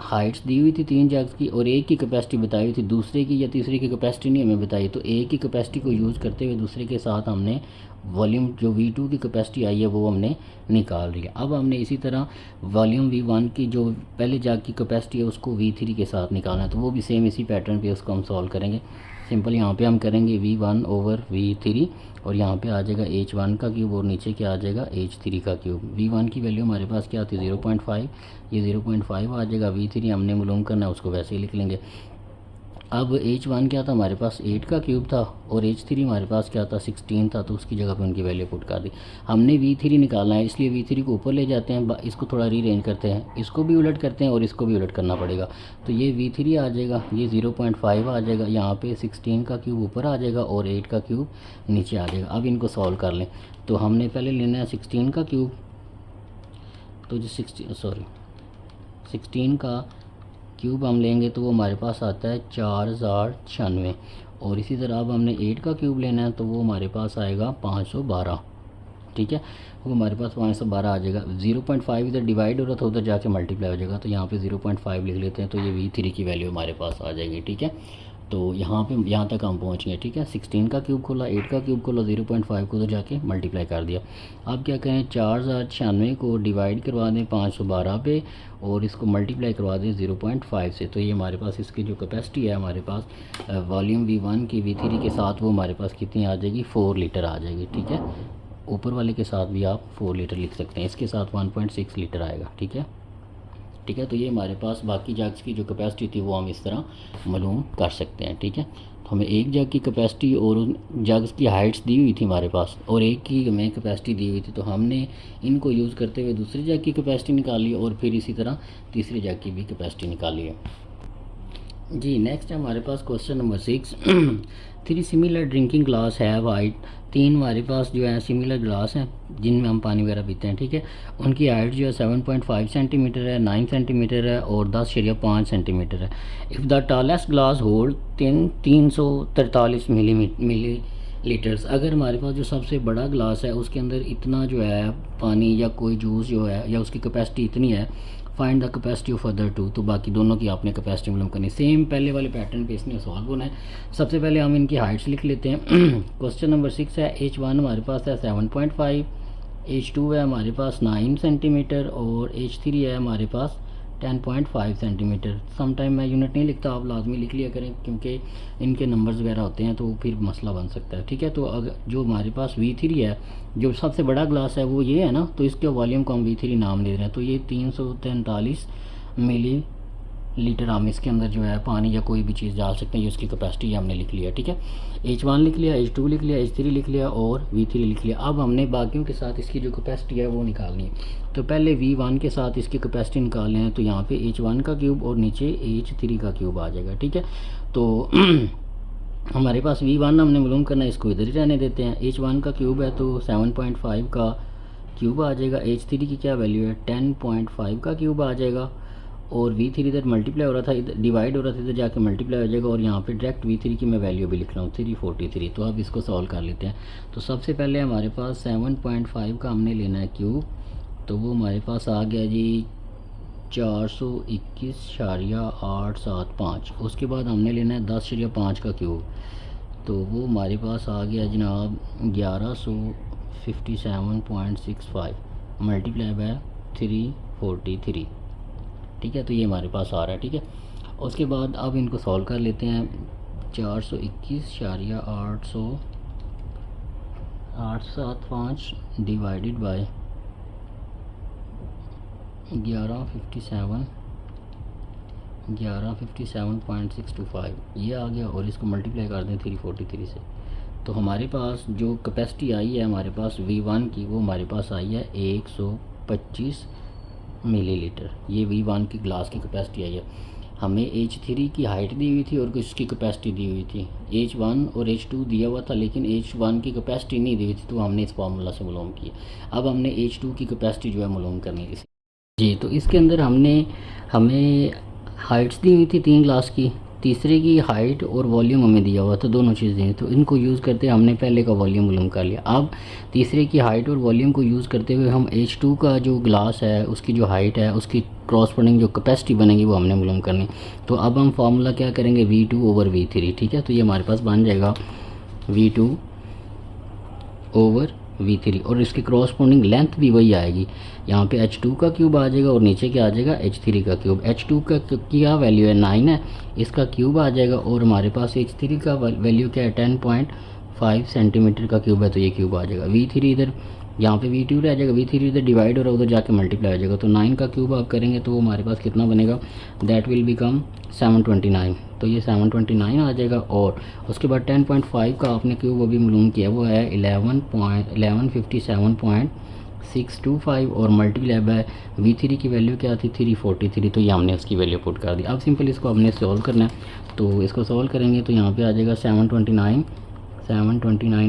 हाइट्स दी हुई थी 3 जग्स की, और एक की कैपेसिटी बताई हुई थी, दूसरे की या तीसरे की कैपेसिटी नहीं हमें बताई। तो एक की कैपेसिटी को यूज़ करते हुए दूसरे के साथ हमने वॉल्यूम जो V2 की कैपेसिटी आई है वो हमने निकाल लिया। अब हमने इसी तरह वॉल्यूम V1 की जो पहले जग की कैपेसिटी है उसको V3 के साथ निकालना है, तो वो भी सेम इसी पैटर्न पे उसको हम सॉल्व करेंगे। सिंपल यहाँ पे हम करेंगे V1/V3, और यहाँ पे आ जाएगा H1 का क्यूब और नीचे क्या आ जाएगा H3 का क्यूब। V1 की वैल्यू हमारे पास क्या आती है 0.5, ये 0.5 आ जाएगा। V3 हमने मालूम करना है, उसको वैसे ही लिख लेंगे। अब H1 क्या था हमारे पास 8 का क्यूब था, और H3 हमारे पास क्या था 16 था, तो उसकी जगह पे उनकी वैल्यू पुट कर दी। हमने V3 निकालना है, इसलिए V3 को ऊपर ले जाते हैं, इसको थोड़ा रीअरेंज करते हैं, इसको भी उलट करते हैं और इसको भी उलट करना पड़ेगा। तो ये V3 आ जाएगा, ये 0.5 आ जाएगा, यहाँ पे 16 का क्यूब ऊपर आ जाएगा और 8 का क्यूब नीचे आ जाएगा। अब इनको सॉल्व कर लें, तो हमने पहले लेना है 16 का क्यूब, तो जो 16 का क्यूब हम लेंगे तो वो हमारे पास आता है 4096, और इसी तरह अब हमने 8 का क्यूब लेना है तो वो हमारे पास आएगा 512, ठीक है। वो हमारे पास 512 आ जाएगा। 0.5 इधर डिवाइड हो रहा था, उधर जाके मल्टीप्लाई हो जाएगा, तो यहाँ पे 0.5 लिख लेते हैं, तो ये V3 की वैल्यू हमारे पास आ जाएगी, ठीक है। तो यहाँ तक हम पहुँच गए, ठीक है। 16 का क्यूब खोला, 8 का क्यूब खोला, 0.5 को उधर जाके मल्टीप्लाई कर दिया। अब क्या करें, 4096 को डिवाइड करवा दें 512 पे, और इसको मल्टीप्लाई करवा दें 0.5 से। तो ये हमारे पास इसकी जो कैपेसिटी है हमारे पास वॉल्यूम V1 की V3 के साथ वो हमारे पास कितनी आ जाएगी 4 लीटर आ जाएगी, ठीक है। ऊपर वाले के साथ भी आप 4 लीटर लिख सकते हैं, इसके साथ 1.6 लीटर आएगा, ठीक है। ठीक है, तो ये हमारे पास बाकी जग्स की जो कैपेसिटी थी वो हम इस तरह मालूम कर सकते हैं, ठीक है। तो हमें एक जग की कैपेसिटी और उन जग्स की हाइट्स दी हुई थी हमारे पास, और एक की हमें कैपेसिटी दी हुई थी, तो हमने इनको यूज़ करते हुए दूसरी जग की कैपेसिटी निकाली, और फिर इसी तरह तीसरी जग की भी कैपेसिटी निकाली है। जी, नेक्स्ट है हमारे पास question number 6। 3 similar drinking glass have height तीन हमारे पास जो है सिमिलर ग्लास हैं जिनमें हम पानी वगैरह पीते हैं, ठीक है। उनकी हाइट जो है 7.5 सेंटीमीटर है, 9 सेंटीमीटर है और 10.5 सेंटीमीटर है। If the tallest glass hold 343 millilitres, अगर हमारे पास जो सबसे बड़ा ग्लास है उसके अंदर इतना जो है पानी या कोई जूस जो है या उसकी कैपेसिटी इतनी है, find the capacity of other two, तो बाकी दोनों की आपने कैपेसिटी मालूम करनी। सेम पहले वाले पैटर्न पे इसने सॉल्व होना है। सबसे पहले हम इनकी हाइट्स लिख लेते हैं। क्वेश्चन नंबर 6 है, H1 हमारे पास है 7.5, H2 है हमारे पास 9 सेंटीमीटर और H3 है हमारे पास 10.5 सेंटीमीटर। सम टाइम मैं यूनिट नहीं लिखता, आप लाजमी लिख लिया करें क्योंकि इनके नंबर्स वगैरह होते हैं तो फिर मसला बन सकता है, ठीक है। तो अगर जो हमारे पास V3 है, जो सबसे बड़ा ग्लास है वो ये है ना, तो इसके वॉल्यूम को हम V3 नाम दे रहे हैं। तो ये 343 मिली लीटर हम इसके अंदर जो है पानी या कोई भी चीज़ डाल सकते हैं, ये उसकी कैपेसिटी हमने लिख लिया, ठीक है। H1 लिख लिया, H2 लिख लिया, H3 लिख लिया और V3 लिख लिया। अब हमने बाकियों के साथ इसकी जो कैपेसिटी है वो निकालनी है। तो पहले V1 के साथ इसकी कैपेसिटी निकालनी है, तो यहाँ पे H1 का क्यूब और नीचे H3 का क्यूब आ जाएगा, ठीक है। तो हमारे पास V1 हमने मालूम करना है, इसको इधर ही रहने देते हैं। H1 का क्यूब है तो 7.5 का क्यूब आ जाएगा। H3 की क्या वैल्यू है, 10.5 का क्यूब आ जाएगा। और V3 इधर मल्टीप्लाई हो रहा था, इधर डिवाइड हो रहा था, इधर जाके मल्टीप्लाई हो जाएगा। और यहाँ पे डायरेक्ट V3 की मैं वैल्यू भी लिख रहा हूँ 343। तो अब इसको सॉल्व कर लेते हैं। तो सबसे पहले हमारे पास 7.5 का हमने लेना है क्यूब, तो वो हमारे पास आ गया जी 421.875। उसके बाद हमने लेना है 10.5 का क्यूब, तो वो हमारे पास आ गया जनाब 1157.65 मल्टीप्लाई बाय 343, ठीक है। तो ये हमारे पास आ रहा है, ठीक है। उसके बाद अब इनको सॉल्व कर लेते हैं। 421.875 डिवाइडेड बाय 1157.625 ये आ गया। और इसको मल्टीप्लाई कर दें 343 से, तो हमारे पास जो कैपेसिटी आई है हमारे पास V1 की, वो हमारे पास आई है 125 मिलीलीटर। ये V1 की ग्लास की कैपेसिटी आई है। हमें H3 की हाइट दी हुई थी और इसकी कैपेसिटी दी हुई थी। H1 और H2 दिया हुआ था लेकिन H1 की कैपेसिटी नहीं दी हुई थी, तो हमने इस फार्मूला से मालूम किया। अब हमने H2 की कैपेसिटी जो है मालूम करनी है जी। तो इसके अंदर हमें हाइट्स दी हुई थी 3 ग्लास की, तीसरे की हाइट और वॉल्यूम हमें दिया हुआ था, दोनों चीज़ें। तो इनको यूज़ करते हमने पहले का वॉल्यूम मालूम कर लिया। अब तीसरे की हाइट और वॉल्यूम को यूज़ करते हुए हम H2 का जो ग्लास है उसकी जो हाइट है उसकी क्रॉसपोंडिंग जो कैपेसिटी बनेगी वो हमने मालूम करनी। तो अब हम फार्मूला क्या करेंगे, V2 ओवर V3, ठीक है। तो ये हमारे पास बन जाएगा V2 ओवर V3 और इसकी क्रॉसपोंडिंग लेंथ भी वही आएगी। यहाँ पे H2 का क्यूब आ जाएगा और नीचे क्या आ जाएगा, H3 का क्यूब। H2 का क्या वैल्यू है 9 है, इसका क्यूब आ जाएगा। और हमारे पास H3 का वैल्यू क्या है 10.5 सेंटीमीटर का क्यूब है, तो ये क्यूब आ जाएगा। V3 इधर, यहाँ पे V2 रह जाएगा, V3 इधर डिवाइड हो रहा है, उधर जाके मल्टीप्लाई हो जाएगा। तो 9 का क्यूब आप करेंगे तो वो हमारे पास कितना बनेगा, दैट विल बिकम 729। तो ये 729 आ जाएगा। और उसके बाद 10.5 का आपने क्यूब अभी मालूम किया, वो है 1157.625 और मल्टीप्लाई बाय V3 की वैल्यू क्या थी 343। तो ये हमने उसकी वैल्यू पुट कर दी। अब सिंपल इसको हमने सॉल्व करना है, तो इसको सॉल्व करेंगे तो यहाँ पे आ जाएगा 729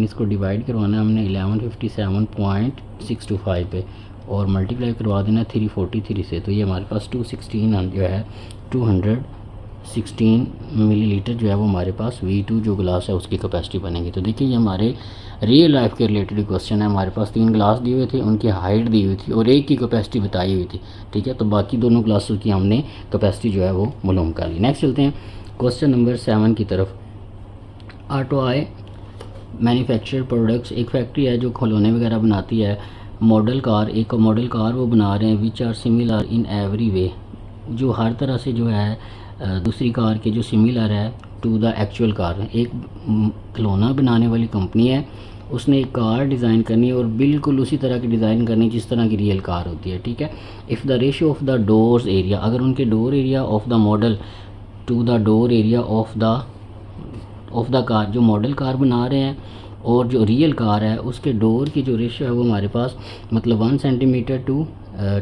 इसको डिवाइड करवाना है हमने 1157.625 पे और मल्टीप्लाई करवा देना 343 से। तो ये हमारे पास 216 जो है 216 मिलीलीटर जो है वो हमारे पास V2 जो ग्लास है उसकी कैपेसिटी बनेगी। तो देखिए ये हमारे रियल लाइफ के रिलेटेड क्वेश्चन है। हमारे पास 3 ग्लास दिए हुए थे, उनकी हाइट दी हुई थी और एक की कैपेसिटी बताई हुई थी, ठीक है। तो बाकी दोनों ग्लासों की हमने कैपेसिटी जो है वो मालूम कर ली। नेक्स्ट चलते हैं क्वेश्चन नंबर 7 की तरफ। ऑटो आई मैन्युफैक्चर प्रोडक्ट्स, एक फैक्ट्री है जो खिलौने वगैरह बनाती है। मॉडल कार, एक मॉडल कार वो बना रहे हैं, which are similar in every way, जो हर तरह से जो है दूसरी कार के जो सिमिलर है टू द एक्चुअल कार। एक खिलौना बनाने वाली कंपनी है, उसने एक कार डिज़ाइन करनी है और बिल्कुल उसी तरह की डिज़ाइन करनी जिस तरह की रियल कार होती है, ठीक है। If the ratio of the doors area, अगर उनके door area of the model to the door area of the car, जो मॉडल कार बना रहे हैं और जो रियल कार है उसके डोर की जो रेशो है वो हमारे पास मतलब 1 सेंटीमीटर टू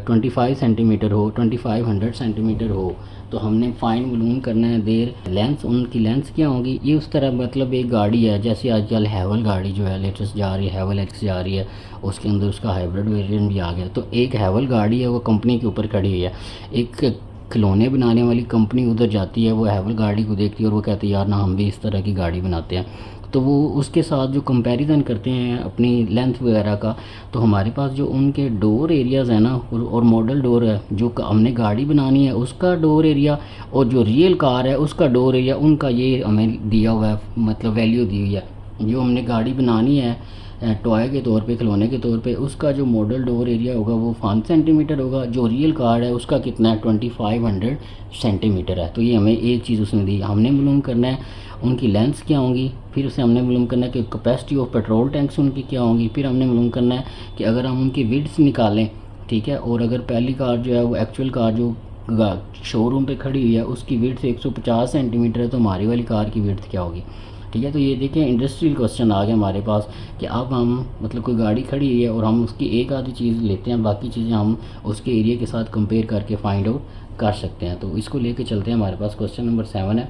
25 सेंटीमीटर हो, 2500 सेंटीमीटर हो, तो हमने फाइन मालूम करना है देर लेंथ, उनकी लेंथ क्या होगी। ये उस तरह मतलब एक गाड़ी है जैसे आजकल हैवल गाड़ी जो है लेटेस्ट जा रही है, हैवल एक्स जा रही है, उसके अंदर उसका हाइब्रिड वेरिएंट भी आ गया। तो एक हैवल गाड़ी है वो कंपनी के ऊपर खड़ी हुई है, एक खिलौने बनाने वाली कंपनी उधर जाती है, वो हैवल गाड़ी को देखती है और वो कहती है यार ना हम भी इस तरह की गाड़ी बनाते हैं। तो वो उसके साथ जो कंपैरिजन करते हैं अपनी लेंथ वगैरह का, तो हमारे पास जो उनके डोर एरियाज़ है ना और मॉडल डोर है जो हमने गाड़ी बनानी है उसका डोर एरिया और जो रियल कार है उसका डोर एरिया, उनका ये हमें दिया हुआ है, मतलब वैल्यू दी हुई है। जो हमने गाड़ी बनानी है टॉय के तौर पे, खिलौने के तौर पे, उसका जो मॉडल डोर एरिया होगा वो 5 सेंटीमीटर होगा, जो रियल कार है उसका कितना है 2500 सेंटीमीटर है। तो ये हमें एक चीज़ उसने दी, हमने मालूम करना है उनकी लेंथ क्या होंगी, फिर उसे हमने मालूम करना है कि कैपेसिटी ऑफ पेट्रोल टैंक्स उनकी क्या होंगी, फिर हमने मालूम करना है कि अगर हम उनकी विड्थ निकालें, ठीक है, और अगर पहली कार जो है वो एक्चुअल कार जो शोरूम पे खड़ी हुई है उसकी विड्थ 150 सेंटीमीटर है, तो हमारी वाली कार की विड्थ क्या होगी। ठीक है, तो ये देखें इंडस्ट्रियल क्वेश्चन आ गया हमारे पास कि अब हम मतलब कोई गाड़ी खड़ी हुई है और हम उसकी एक आधी चीज़ लेते हैं, बाकी चीज़ें हम उसके एरिया के साथ कंपेयर करके फाइंड आउट कर सकते हैं। तो इसको लेके चलते हैं, हमारे पास क्वेश्चन नंबर 7 है।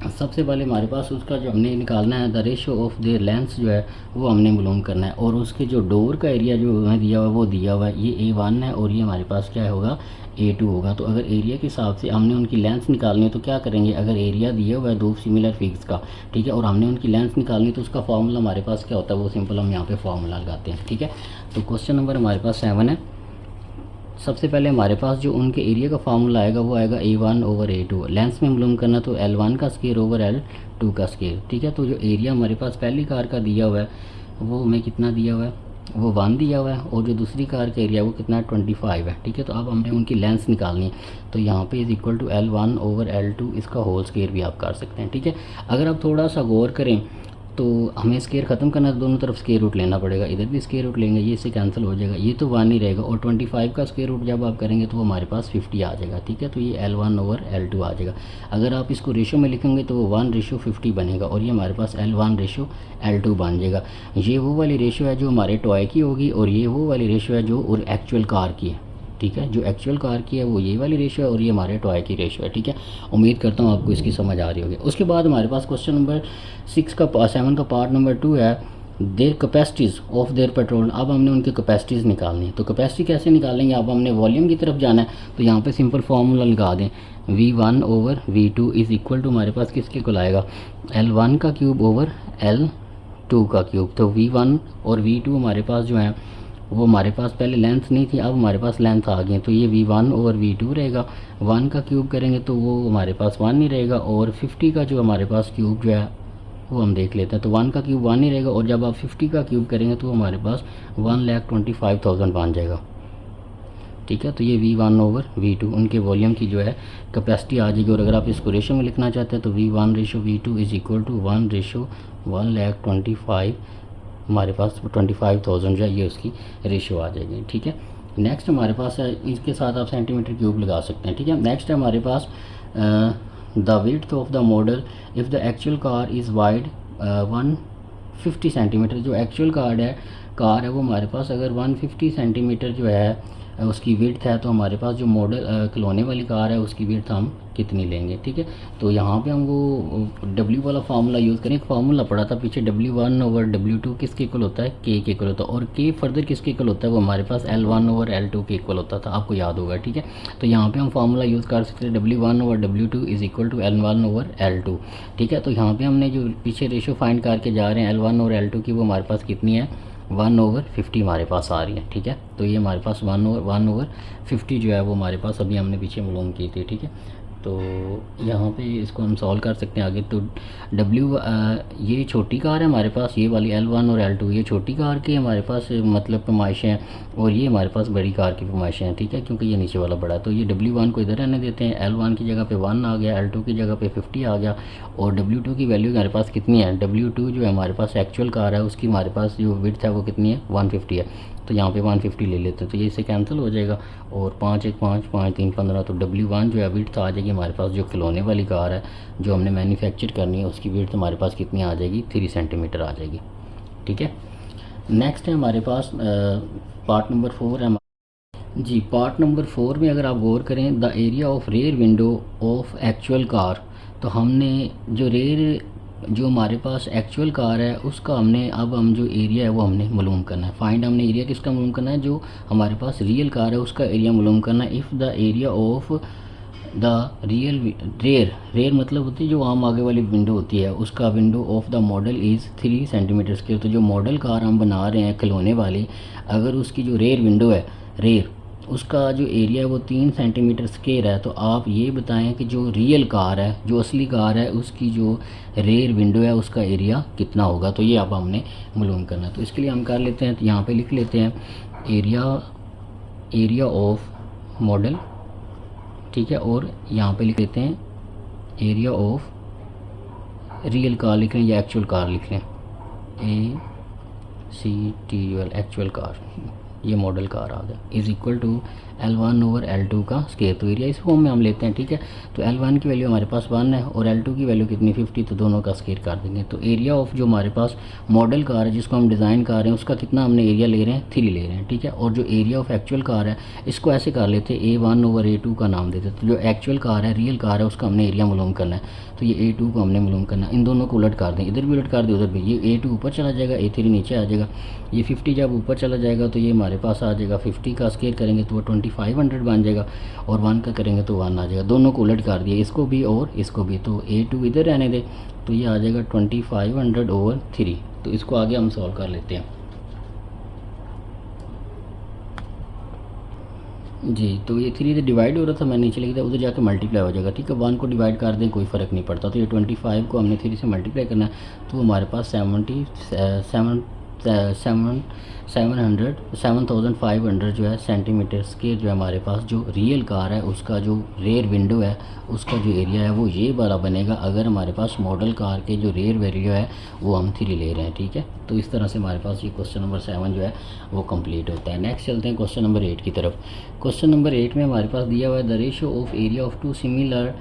सबसे पहले हमारे पास उसका जो हमने निकालना है the ratio of their length जो है वो हमने मालूम करना है, और उसके जो डोर का एरिया जो हमें दिया हुआ है वो दिया हुआ है, ये A1 है और ये हमारे पास क्या होगा A2 होगा। तो अगर एरिया के हिसाब से हमने उनकी लेंथ निकालनी है तो क्या करेंगे, अगर एरिया दिया हुआ है दो सिमिलर फिग्स का, ठीक है, और हमने उनकी लेंथ निकालनी है तो उसका फार्मूला हमारे पास क्या होता है, वो सिंपल हम यहाँ पे फार्मूला लगाते हैं। ठीक है, तो क्वेश्चन नंबर हमारे पास 7 है। सबसे पहले हमारे पास जो उनके एरिया का फार्मूला आएगा वो आएगा A1 ओवर A2, लेंथ में मालूम करना तो L1 का स्केयर ओवर L2 का स्केयर। ठीक है, तो जो एरिया हमारे पास पहली कार का दिया हुआ है वो हमें कितना दिया हुआ है, वो 1 दिया हुआ है, और जो दूसरी कार का एरिया वो कितना है 25 है। ठीक है, तो अब हमने उनकी लेंथ निकालनी है, तो यहाँ पे is equal to L1 over L2, इसका होल स्केयर भी आप कर सकते हैं। ठीक है, अगर आप थोड़ा सा गौर करें तो हमें स्केयर ख़त्म करना है तो दोनों तरफ स्केयर रूट लेना पड़ेगा, इधर भी स्केयर रूट लेंगे, ये इससे कैंसिल हो जाएगा, ये तो 1 ही रहेगा, और 25 का स्केयर रूट जब आप करेंगे तो वो हमारे पास 50 आ जाएगा। ठीक है, तो ये L1 ओवर L2 आ जाएगा। अगर आप इसको रेशो में लिखेंगे तो वो 1:50 बनेगा, और ये हमारे पास L1:L2 बन जाएगा। ये वो वाली रेशो है जो हमारे टॉय की होगी, और ये वो वाली रेशो है जो और एक्चुअल कार की है। ठीक है, जो एक्चुअल कार की है वो ये वाली रेशो है और ये हमारे टॉय की रेशो है। ठीक है, उम्मीद करता हूँ आपको इसकी समझ आ रही होगी। उसके बाद हमारे पास क्वेश्चन नंबर 7 का पार्ट नंबर 2 है their capacities of their petrol. अब हमने उनकी कैपेसिटीज़ निकालनी है, तो कैपेसिटी कैसे निकालेंगे, अब हमने वॉल्यूम की तरफ जाना है, तो यहाँ पे सिंपल फार्मूला लगा दें, V1 over V2 is equal to हमारे पास किसके को आएगा, L1 का क्यूब ओवर L2 का क्यूब। तो V1 और V2 हमारे पास जो है वो हमारे पास पहले लेंथ नहीं थी, अब हमारे पास लेंथ आ गई, तो ये V1 ओवर V2 रहेगा। 1 का क्यूब करेंगे तो वो हमारे पास 1 नहीं रहेगा, और 50 का जो हमारे पास क्यूब जो है वो हम देख लेते हैं, तो 1 का क्यूब 1 नहीं रहेगा, और जब आप 50 का क्यूब करेंगे तो हमारे पास 1,25,000 बन जाएगा। ठीक है, तो ये V1 ओवर V2 उनके वॉल्यूम की जो है कैपेसिटी आ जाएगी। और अगर आप इसको रेशो में लिखना चाहते हैं तो V1:V2 इज़ इक्वल टू 1:1,25,000, हमारे पास 25,000 जो है ये उसकी रेशो आ जाएगी। ठीक है, नेक्स्ट हमारे पास है, इसके साथ आप सेंटीमीटर क्यूब लगा सकते हैं। ठीक है, नेक्स्ट है हमारे पास the width of the model if the actual car is wide 150 centimetre. जो एक्चुअल कार है वो हमारे पास अगर 150 सेंटीमीटर जो है उसकी विड्थ है, तो हमारे पास जो मॉडल खिलौने वाली कार है उसकी विड्थ हम कितनी लेंगे। ठीक है, तो यहाँ पे हम वो W वाला फार्मूला यूज़ करें। एक फार्मूला पड़ा था पीछे, W1 ओवर W2 किसके इक्वल होता है, K के इक्वल होता है, और K फर्दर किसके इक्वल होता है, वो हमारे पास L1 ओवर L2 के इक्वल होता था, आपको याद होगा। ठीक है, तो यहाँ पे हम फार्मूला यूज़ कर सकते हैं W1 over W2 is equal to L1 over L2। ठीक है, तो यहाँ पर हमने जो पीछे रेशो फाइंड करके जा रहे हैं L1 और L2 की, वो हमारे पास कितनी है 1/50 हमारे पास आ रही है। ठीक है, तो ये हमारे पास 1/50 जो है वो हमारे पास अभी हमने पीछे मालूम की थी। ठीक है, तो यहाँ पे इसको हम सॉल्व कर सकते हैं आगे। तो ये छोटी कार है हमारे पास, ये वाली L1 और L2 ये छोटी कार की हमारे पास मतलब पैमाइशें हैं, और ये हमारे पास बड़ी कार की पैमाइशें हैं। ठीक है, क्योंकि ये नीचे वाला बड़ा है, तो ये W1 को इधर रहने देते हैं, L1 की जगह पे 1 आ गया, L2 की जगह पे 50 आ गया, और W2 की वैल्यू हमारे पास कितनी है, W2 जो है हमारे पास एक्चुअल कार है उसकी हमारे पास जो विड्थ है वो कितनी है 150 है। तो यहाँ पे 150 ले लेते हैं, तो ये इससे कैंसिल हो जाएगा। और 5 1 5 5 3 15, तो W1 जो है विड्थ आ जाएगी हमारे पास। जो खिलौने वाली कार है जो हमने मैन्युफैक्चर करनी है उसकी विड्थ हमारे पास कितनी आ जाएगी, 3 सेंटीमीटर आ जाएगी। ठीक है, नेक्स्ट है हमारे पास पार्ट नंबर 4 है जी। पार्ट नंबर 4 में अगर आप गौर करें, the area of rear window of actual car, तो हमने जो रेयर जो हमारे पास एक्चुअल कार है उसका हमने अब हम जो एरिया है वो हमने मालूम करना है। फाइंड हमने एरिया किसका मालूम करना है, जो हमारे पास रियल कार है उसका एरिया मालूम करना है। If the area of the real rear मतलब होती है जो आम आगे वाली विंडो होती है, उसका window of the model is 3 centimetre square. तो जो मॉडल कार हम बना रहे हैं खिलौने वाली, अगर उसकी जो रेयर विंडो है, रेयर उसका जो एरिया है वो 3 सेंटीमीटर स्क्वायर है, तो आप ये बताएं कि जो रियल कार है, जो असली कार है, उसकी जो रेयर विंडो है उसका एरिया कितना होगा। तो ये अब हमने मालूम करना है। तो इसके लिए हम कर लेते हैं, तो यहाँ पे लिख लेते हैं एरिया ऑफ मॉडल, ठीक है, और यहाँ पे लिख लेते हैं एरिया ऑफ रियल कार लिख लें या एक्चुअल कार लिख लें, ACTUL एक्चुअल कार, ये मॉडल कार आ गया, इज़ इक्वल टू L1/L2 का स्केयर। तो एरिया इस फॉर्म में हम लेते हैं। ठीक है, तो L1 की वैल्यू हमारे पास 1 है और L2 की वैल्यू कितनी 50, तो दोनों का स्केयर कर देंगे। तो एरिया ऑफ जो हमारे पास मॉडल कार है जिसको हम डिज़ाइन कर रहे हैं उसका कितना हमने एरिया ले रहे हैं, 3 ले रहे हैं। ठीक है, और जो एरिया ऑफ एक्चुअल कार है इसको ऐसे कर लेते हैं, A1/A2 का नाम देते। तो जो एक्चुअल कार है, रियल कार है, उसका हमने एरिया मालूम करना है, तो ये A2 को हमने मालूम करना है। इन दोनों को उलट कर दें, इधर भी उलट कर दें उधर भी, ये A2 ऊपर चला जाएगा, A3 नीचे आ जाएगा। ये 50 जब ऊपर चला जाएगा तो ये हमारे पास आ जाएगा, 50 का स्केयर करेंगे तो वो 2500 बन जाएगा, और 1 का करेंगे तो 1 आ जाएगा। दोनों को उलट कर दिया, इसको भी और इसको भी, तो A2 इधर रहने दे, तो ये आ जाएगा 2500/3। तो इसको आगे हम सॉल्व कर लेते हैं जी। तो ये 3 से डिवाइड हो रहा था, मैं नीचे लिख दिया, उधर जाकर मल्टीप्लाई हो जाएगा। ठीक है, 1 को डिवाइड कर दें कोई फ़र्क नहीं पड़ता। तो ये 25 को हमने 3 से मल्टीप्लाई करना है, तो हमारे पास 7500 जो है सेंटीमीटर स्क्वायर जो है हमारे पास जो रियल कार है उसका जो रेयर विंडो है उसका जो एरिया है वो ये वाला बनेगा, अगर हमारे पास मॉडल कार के जो रेयर वैल्यू है वो हम 3 ले रहे हैं। ठीक है, तो इस तरह से हमारे पास ये क्वेश्चन नंबर 7 जो है वो कंप्लीट होता है। नेक्स्ट चलते हैं क्वेश्चन नंबर 8 की तरफ। क्वेश्चन नंबर 8 में हमारे पास दिया हुआ है the ratio of area of 2 similar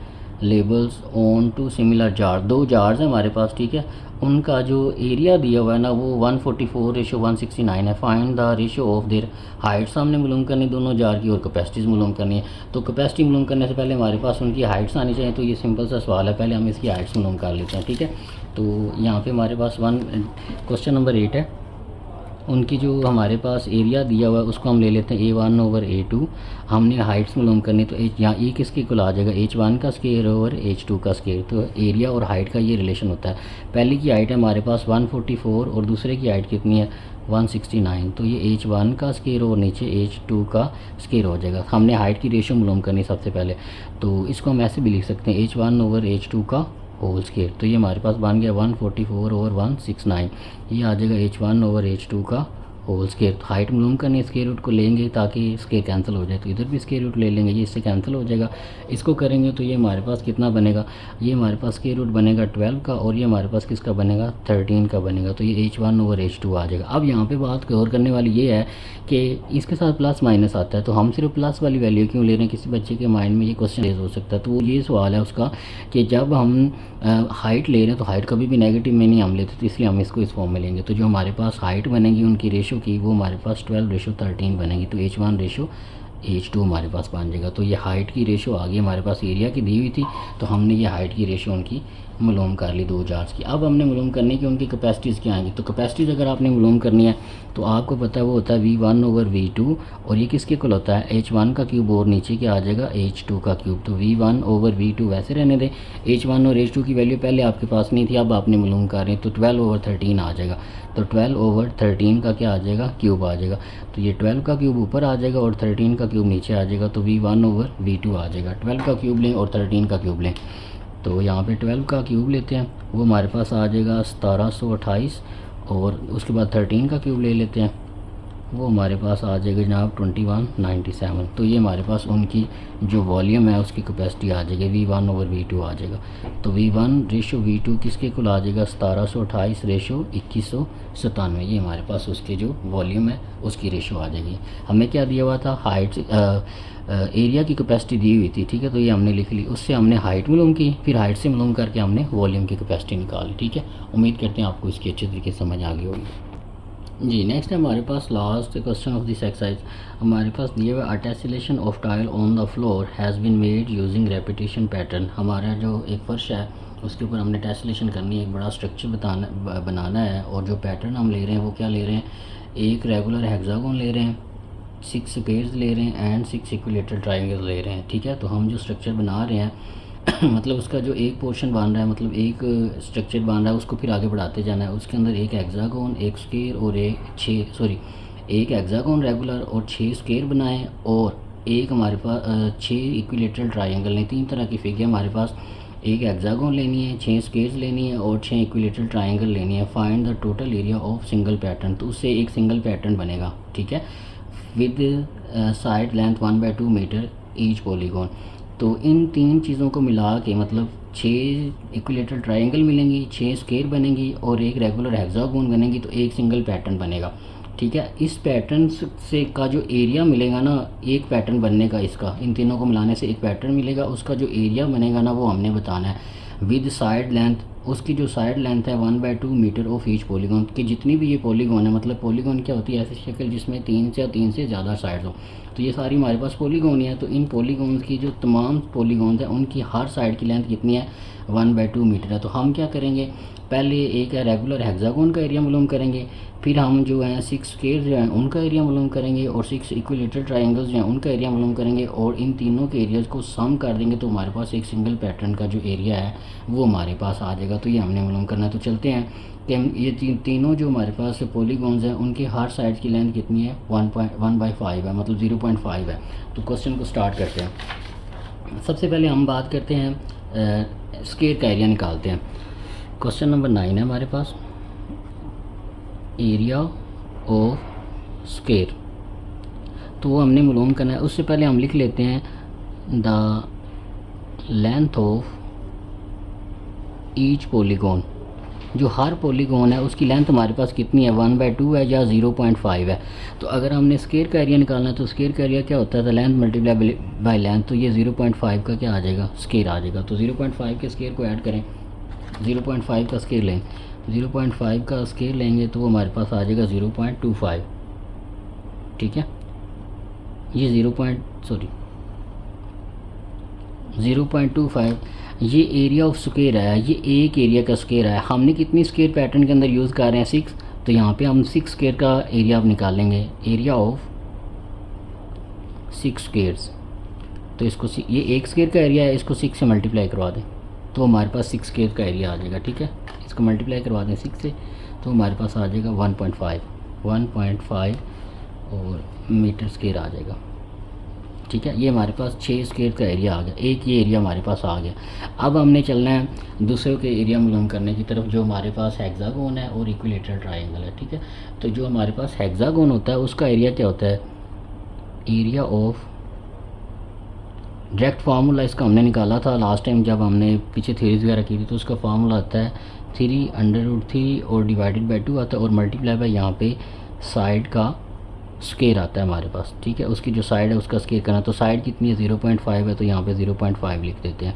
labels on 2 similar jar. 2 jars हैं हमारे पास, ठीक है, उनका जो एरिया दिया हुआ है ना वो 144/169 है। Find the ratio of there Heights हमने मालूम करनी दोनों जार की, और कैपेसिटीज़ मालूम करनी है। तो कैपेसिटी मालूम करने से पहले हमारे पास उनकी हाइट्स आनी चाहिए, तो ये सिंपल सा सवाल है, पहले हम इसकी हाइट्स मालूम कर लेते हैं। ठीक है, तो यहाँ पे हमारे पास क्वेश्चन नंबर 8 है, उनकी जो हमारे पास एरिया दिया हुआ है उसको हम ले लेते हैं A1/A2। हमने हाइट्स मालूम करनी, तो यहाँ E किसके इक्वल आ जाएगा, H1 का स्केयर ओवर H2 का स्केयर। तो एरिया और हाइट का ये रिलेशन होता है। पहले की हाइट है हमारे पास 144 और दूसरे की हाइट कितनी है 169, तो ये H1 का स्केयर और नीचे H2 का स्केयर हो जाएगा। हमने हाइट की रेशियो मालूम करनी सबसे पहले, तो इसको हम ऐसे भी लिख सकते हैं H1/H2 का होल स्केयर। तो ये हमारे पास बन गया 144/169, ये आ जाएगा H1/H2 का होल स्केयर। तो हाइट मालूम करनी, स्केयर रूट को लेंगे ताकि स्केयर कैंसिल हो जाए, तो इधर भी स्केयर रूट ले लेंगे, ये इससे कैंसिल हो जाएगा। इसको करेंगे तो ये हमारे पास कितना बनेगा, ये हमारे पास स्केयर रूट बनेगा 12 का, और ये हमारे पास किसका बनेगा 13 का बनेगा। तो ये H1/H2 आ जाएगा। अब यहाँ पे बात गौर करने वाली ये है कि इसके साथ प्लस माइनस आता है, तो हम सिर्फ प्लस वाली वैल्यू क्यों ले रहे हैं, किसी बच्चे के माइंड में ये क्वेश्चन रेज हो सकता है। तो ये सवाल है उसका कि जब हम हाइट ले रहे हैं तो हाइट कभी भी नेगेटिव में नहीं हम लेते, तो इसलिए हम इसको इस फॉर्म में लेंगे। तो जो हमारे पास हाइट बनेगी उनकी रेशो की वो हमारे पास 12/13 बनेगी, तो H1/H2 हमारे पास बन जाएगा। तो ये हाइट की रेशो आ गई हमारे पास, एरिया की दी हुई थी, तो हमने ये हाइट की रेशो उनकी मालूम कर ली 2 जार्स की। अब हमने मालूम करनी कि उनकी कैपेसिटीज़ क्या आएंगी। तो कैपेसिटीज़ अगर आपने मालूम करनी है तो आपको पता है वो होता है V1/V2, और ये किसके इक्वल होता है H1 का क्यूब, और नीचे क्या आ जाएगा H2 का क्यूब। तो V1/V2 वैसे रहने दें, H1 और H2 की वैल्यू पहले आपके पास नहीं थी, अब आपने मालूम कर रहे हैं, तो 12/13 आ जाएगा। तो 12/13 का क्या आ जाएगा, क्यूब आ जाएगा। तो ये 12 का क्यूब ऊपर आ जाएगा और 13 का क्यूब नीचे आ जाएगा, तो V1/V2 आ जाएगा। 12 का क्यूब लें और 13 का क्यूब लें, तो यहाँ पे 12 का क्यूब लेते हैं, वो हमारे पास आ जाएगा 1728, और उसके बाद 13 का क्यूब ले लेते हैं, वो हमारे पास आ जाएगा जनाब 2197। तो ये हमारे पास उनकी जो वॉल्यूम है उसकी कैपेसिटी आ जाएगी V1/V2 आ जाएगा। तो V1/V2 किसके कुल आ जाएगा 1728/2197। ये हमारे पास उसके जो वॉल्यूम है उसकी रेशो आ जाएगी। हमें क्या दिया हुआ था, हाइट एरिया की कैपेसिटी दी हुई थी, ठीक है। तो ये हमने लिख ली, उससे हमने हाइट मालूम की, फिर हाइट से मालूम करके हमने वॉल्यूम की कैपेसिटी निकाली, ठीक है। उम्मीद करते हैं आपको इसकी अच्छे तरीके से समझ आ गई होगी। जी नेक्स्ट है हमारे पास last question of this exercise. हमारे पास दिए हुए a tessellation of tile on the floor has been made using repetition pattern. हमारा जो एक फर्श है उसके ऊपर हमने टेसिलेशन करनी है, एक बड़ा स्ट्रक्चर बनाना है, और जो पैटर्न हम ले रहे हैं वो क्या ले रहे हैं, एक रेगुलर हेक्सागोन ले रहे हैं, 6 स्क्वायर्स ले रहे हैं एंड 6 इक्विलेटरल ट्रायंगल्स ले रहे हैं, ठीक है। तो हम जो स्ट्रक्चर बना रहे हैं मतलब उसका जो एक पोर्शन बन रहा है, मतलब एक स्ट्रक्चर बन रहा है, उसको फिर आगे बढ़ाते जाना है। उसके अंदर एक हेक्सागोन, एक स्क्वायर और एक एक हेक्सागोन रेगुलर और 6 स्क्वायर बनाएं, और एक हमारे पास 6 इक्विलेटरल ट्रायंगल ने, 3 तरह की फिगर हमारे पास। एक हेक्सागोन लेनी है, 6 स्क्वायर्स लेनी है और 6 इक्विलेटरल ट्रायंगल लेनी है। Find the total area of single pattern. तो उससे एक सिंगल पैटर्न बनेगा, ठीक है, with side length 1/2 metre each polygon. तो इन 3 चीज़ों को मिला के मतलब 6 इक्विलेटरल ट्रायंगल मिलेंगी, 6 स्क्वायर बनेंगी और एक रेगुलर हेक्सागोन बनेगी, तो एक सिंगल पैटर्न बनेगा, ठीक है। इस पैटर्न से का जो एरिया मिलेगा ना, एक पैटर्न बनने का, इसका इन तीनों को मिलाने से एक पैटर्न मिलेगा, उसका जो एरिया बनेगा ना वो हमने बताना है विद साइड लेंथ। उसकी जो साइड लेंथ है 1/2 मीटर ऑफ ईच पॉलीगॉन, कि जितनी भी ये पॉलीगॉन है, मतलब पॉलीगॉन क्या होती है, ऐसी शक्ल जिसमें 3 से ज़्यादा साइड्स हो। तो ये सारी हमारे पास पॉलीगॉन है। तो इन पॉलीगॉन्स की जो तमाम पॉलीगॉन्स हैं उनकी हर साइड की लेंथ कितनी है, 1/2 मीटर है। तो हम क्या करेंगे, पहले एक है रेगुलर हेक्सागोन का एरिया मालूम करेंगे, फिर हम जो हैं 6 स्क्वायर जो हैं उनका एरिया मालूम करेंगे, और 6 इक्विलेटरल ट्रायंगल्स जो हैं उनका एरिया मालूम करेंगे, और इन तीनों के एरियाज़ को सम कर देंगे। तो हमारे पास एक सिंगल पैटर्न का जो एरिया है वो हमारे पास आ जाएगा। तो ये हमने मालूम करना है। तो चलते हैं कि हम ये तीनों जो हमारे पास पॉलीगॉन्स हैं उनकी हर साइड की लेंथ कितनी है, 1/5 है, मतलब 0.5 है। तो क्वेश्चन को स्टार्ट करते हैं। सबसे पहले हम बात करते हैं स्क्वायर का एरिया निकालते हैं। क्वेश्चन नंबर 9 है हमारे पास, एरिया ऑफ स्क्वायर। तो वो हमने मालूम करना है। उससे पहले हम लिख लेते हैं the length of each polygon. जो हर पॉलीगॉन है उसकी लेंथ हमारे पास कितनी है, 1/2 है या 0.5 है। तो अगर हमने स्क्वायर का एरिया निकालना है तो स्क्वायर का एरिया क्या होता है, लेंथ मल्टीप्लाई बाय लेंथ। तो ये 0.5 का क्या आ जाएगा, स्क्वायर आ जाएगा। तो 0.5 के स्क्वायर को ऐड करें, 0.5 का स्क्वायर लें, 0.5 का स्क्वायर लेंगे तो वो हमारे पास आ जाएगा 0.25, ठीक है। ये 0.25 ये एरिया ऑफ स्क्वायर है, ये एक एरिया का स्क्वायर है। हमने कितनी स्क्वायर पैटर्न के अंदर यूज़ कर रहे हैं, 6। तो यहाँ पे हम 6 स्क्वायर का एरिया अब निकालेंगे, एरिया ऑफ 6 स्क्वायर्स। तो इसको ये एक स्क्वायर का एरिया है, इसको 6 से मल्टीप्लाई करवा दें तो हमारे पास 6 स्क्वायर का एरिया आ जाएगा, ठीक है। इसको मल्टीप्लाई करवा दें 6 से तो हमारे पास आ जाएगा 1.5 और मीटर स्क्वायर आ जाएगा, ठीक है। ये हमारे पास 6 स्क्वायर का एरिया आ गया, एक ये एरिया हमारे पास आ गया। अब हमने चलना है दूसरे के एरिया मालूम करने की तरफ, जो हमारे पास हेक्सागोन है और इक्विलेटरल ट्रायंगल है, ठीक है। तो जो हमारे पास हेक्सागोन होता है उसका एरिया क्या होता है, एरिया ऑफ, डायरेक्ट फार्मूला इसका हमने निकाला था लास्ट टाइम जब हमने पीछे थ्योरीज वगैरह की थी। तो उसका फार्मूला आता है 3√3 और डिवाइडेड बाई 2 आता है, और मल्टीप्लाई बाई यहाँ पे साइड का स्क्वायर आता है हमारे पास, ठीक है। उसकी जो साइड है उसका स्क्वायर करना, तो साइड कितनी है 0.5 है, तो यहाँ पे 0.5 लिख देते हैं।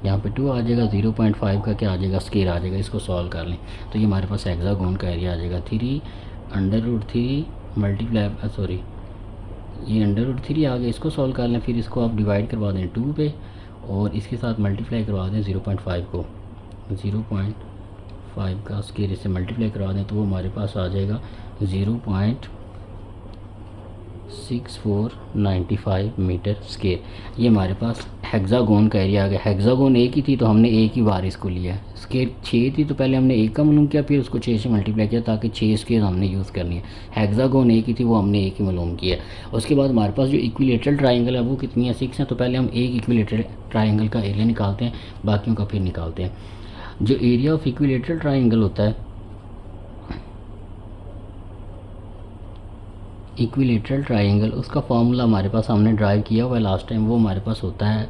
यहाँ पे 2 आ जाएगा, 0.5 का क्या आ जाएगा, स्क्वायर आ जाएगा। इसको सॉल्व कर लें तो ये हमारे पास हेक्सागोन का एरिया आ जाएगा 3√3 मल्टीप्लाई, ये √3 आ गया। इसको सॉल्व कर लें, फिर इसको आप डिवाइड करवा दें 2 पे और इसके साथ मल्टीप्लाई करवा दें 0.5 को, 0.5 का स्क्वायर इससे मल्टीप्लाई करवा दें तो वो हमारे पास आ जाएगा 0.6495 मीटर स्क्वायर। ये हमारे पास हेक्सागोन का एरिया आ गया। हेक्सागोन एक ही थी तो हमने एक ही बार इसको लिया है। स्क्वायर 6 थी तो पहले हमने एक का मालूम किया, फिर उसको 6 से मल्टीप्लाई किया ताकि 6 स्क्वायर हमने यूज़ करनी है। हेक्सागोन एक ही थी वो हमने एक ही मालूम किया। उसके बाद हमारे पास जो इक्विलेटरल ट्रायंगल है वो कितनी है, 6 है। तो पहले हम एक इक्विलेटरल ट्रायंगल का एरिया निकालते हैं, बाकियों का फिर निकालते हैं। जो एरिया ऑफ इक्विलेटरल ट्रायंगल होता है इक्विलेटरल ट्राइंगल, उसका फॉर्मूला हमारे पास हमने ड्राइव किया हुआ है लास्ट टाइम, वो हमारे पास होता है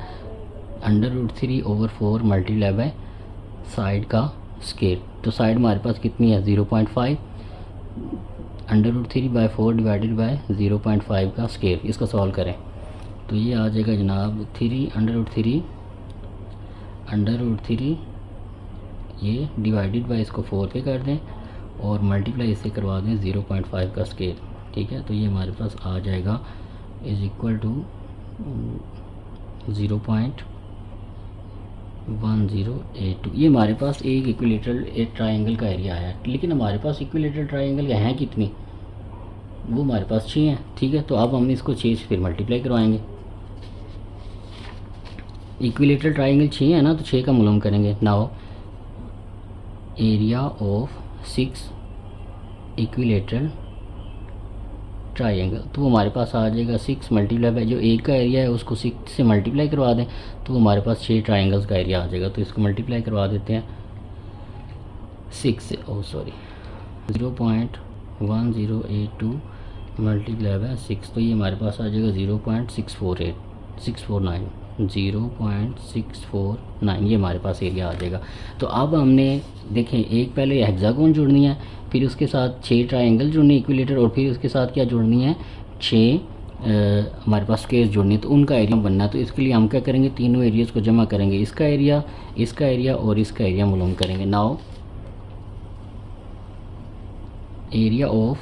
√3/4 मल्टीप्लाई बाय साइड का स्केयर। तो साइड हमारे पास कितनी है 0.5, √3/4 डिवाइडेड बाय 0.5 का स्केयर। इसको सॉल्व करें तो ये आ जाएगा जनाब 3 ये डिवाइडेड बाय इसको 4 पे कर दें और मल्टीप्लाई इससे करवा दें 0.5 का स्केयर। ठीक है, तो ये हमारे पास आ जाएगा इज़ इक्वल टू 0.1082। ये हमारे पास एक इक्विलेटरल एक ट्राइंगल का एरिया है, लेकिन हमारे पास इक्विलेटरल ट्राइंगल हैं कितनी, वो हमारे पास 6 हैं। ठीक है, तो अब हम इसको 6 से फिर मल्टीप्लाई करवाएंगे। इक्विलेटरल ट्राइंगल 6 है ना, तो 6 का मुलम करेंगे। Now area of 6 equilateral triangle, तो हमारे पास आ जाएगा 6 मल्टीप्लाई बाय जो एक का एरिया है उसको 6 से मल्टीप्लाई करवा दें तो हमारे पास 6 ट्राइंगल्स का एरिया आ जाएगा। तो इसको मल्टीप्लाई करवा देते हैं 6 से, 0.1082 मल्टीप्लाई बाय 6, तो ये हमारे पास आ जाएगा 0.649 ये हमारे पास एरिया आ जाएगा। तो अब हमने देखें एक पहले हेक्सागोन जोड़नी है, फिर उसके साथ 6 ट्राइंगल जोड़नी है इक्विलेटर, और फिर उसके साथ क्या जोड़नी है 6 हमारे पास स्केयर जोड़नी है, तो उनका एरिया बनना है। तो इसके लिए हम क्या करेंगे, तीनों एरियाज़ को जमा करेंगे, इसका एरिया और इसका एरिया मुलम करेंगे। Now area of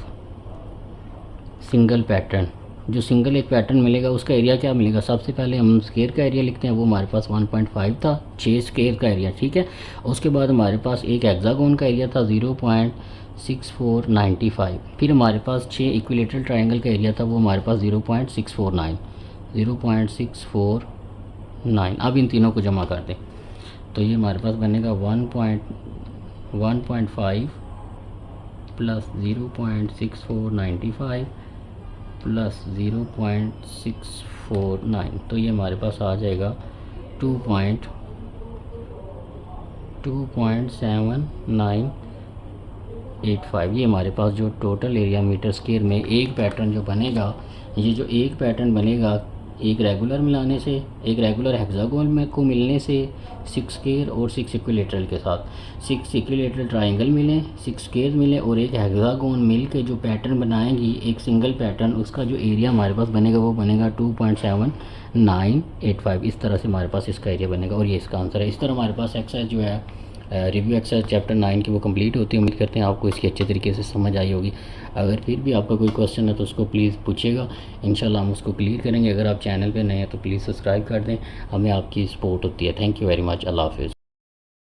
single pattern, जो सिंगल एक पैटर्न मिलेगा उसका एरिया क्या मिलेगा, सबसे पहले हम स्केयर का एरिया लिखते हैं, वो हमारे पास 1.5 था, 6 स्केयर का एरिया। ठीक है, उसके बाद हमारे पास एक हेक्सागोन का एरिया था 0.6495, फिर हमारे पास 6 इक्विलेटरल ट्राइंगल का एरिया था, वो हमारे पास 0.649। अब इन तीनों को जमा कर दें तो ये हमारे पास बनेगा 1.5 प्लस 0.6495 प्लस 0.649, तो ये हमारे पास आ जाएगा 2.7985। ये हमारे पास जो टोटल एरिया मीटर स्क्वायर में एक पैटर्न जो बनेगा, ये जो एक पैटर्न बनेगा एक रेगुलर मिलाने से, एक रेगुलर हेक्सागोन में को मिलने से 6 स्क्वायर और 6 इक्विलेटरल के साथ 6 इक्विलेटरल ट्राइंगल मिले, 6 स्क्वायर मिले और एक हेक्सागोन मिल के जो पैटर्न बनाएंगी एक सिंगल पैटर्न, उसका जो एरिया हमारे पास बनेगा वो बनेगा 2.7985। इस तरह से हमारे पास इसका एरिया बनेगा और ये इसका आंसर है। इस तरह हमारे पास एक्सरसाइज जो है रिव्यू एक्सरसाइज चैप्टर 9 की वो कंप्लीट होती है। उम्मीद करते हैं आपको इसकी अच्छे तरीके से समझ आई होगी। अगर फिर भी आपका कोई क्वेश्चन है तो उसको प्लीज़ पूछिएगा, इंशाल्लाह हम उसको क्लियर करेंगे। अगर आप चैनल पे नए हैं तो प्लीज़ सब्सक्राइब कर दें, हमें आपकी सपोर्ट होती है। Thank you very much. अल्लाह हाफिज़।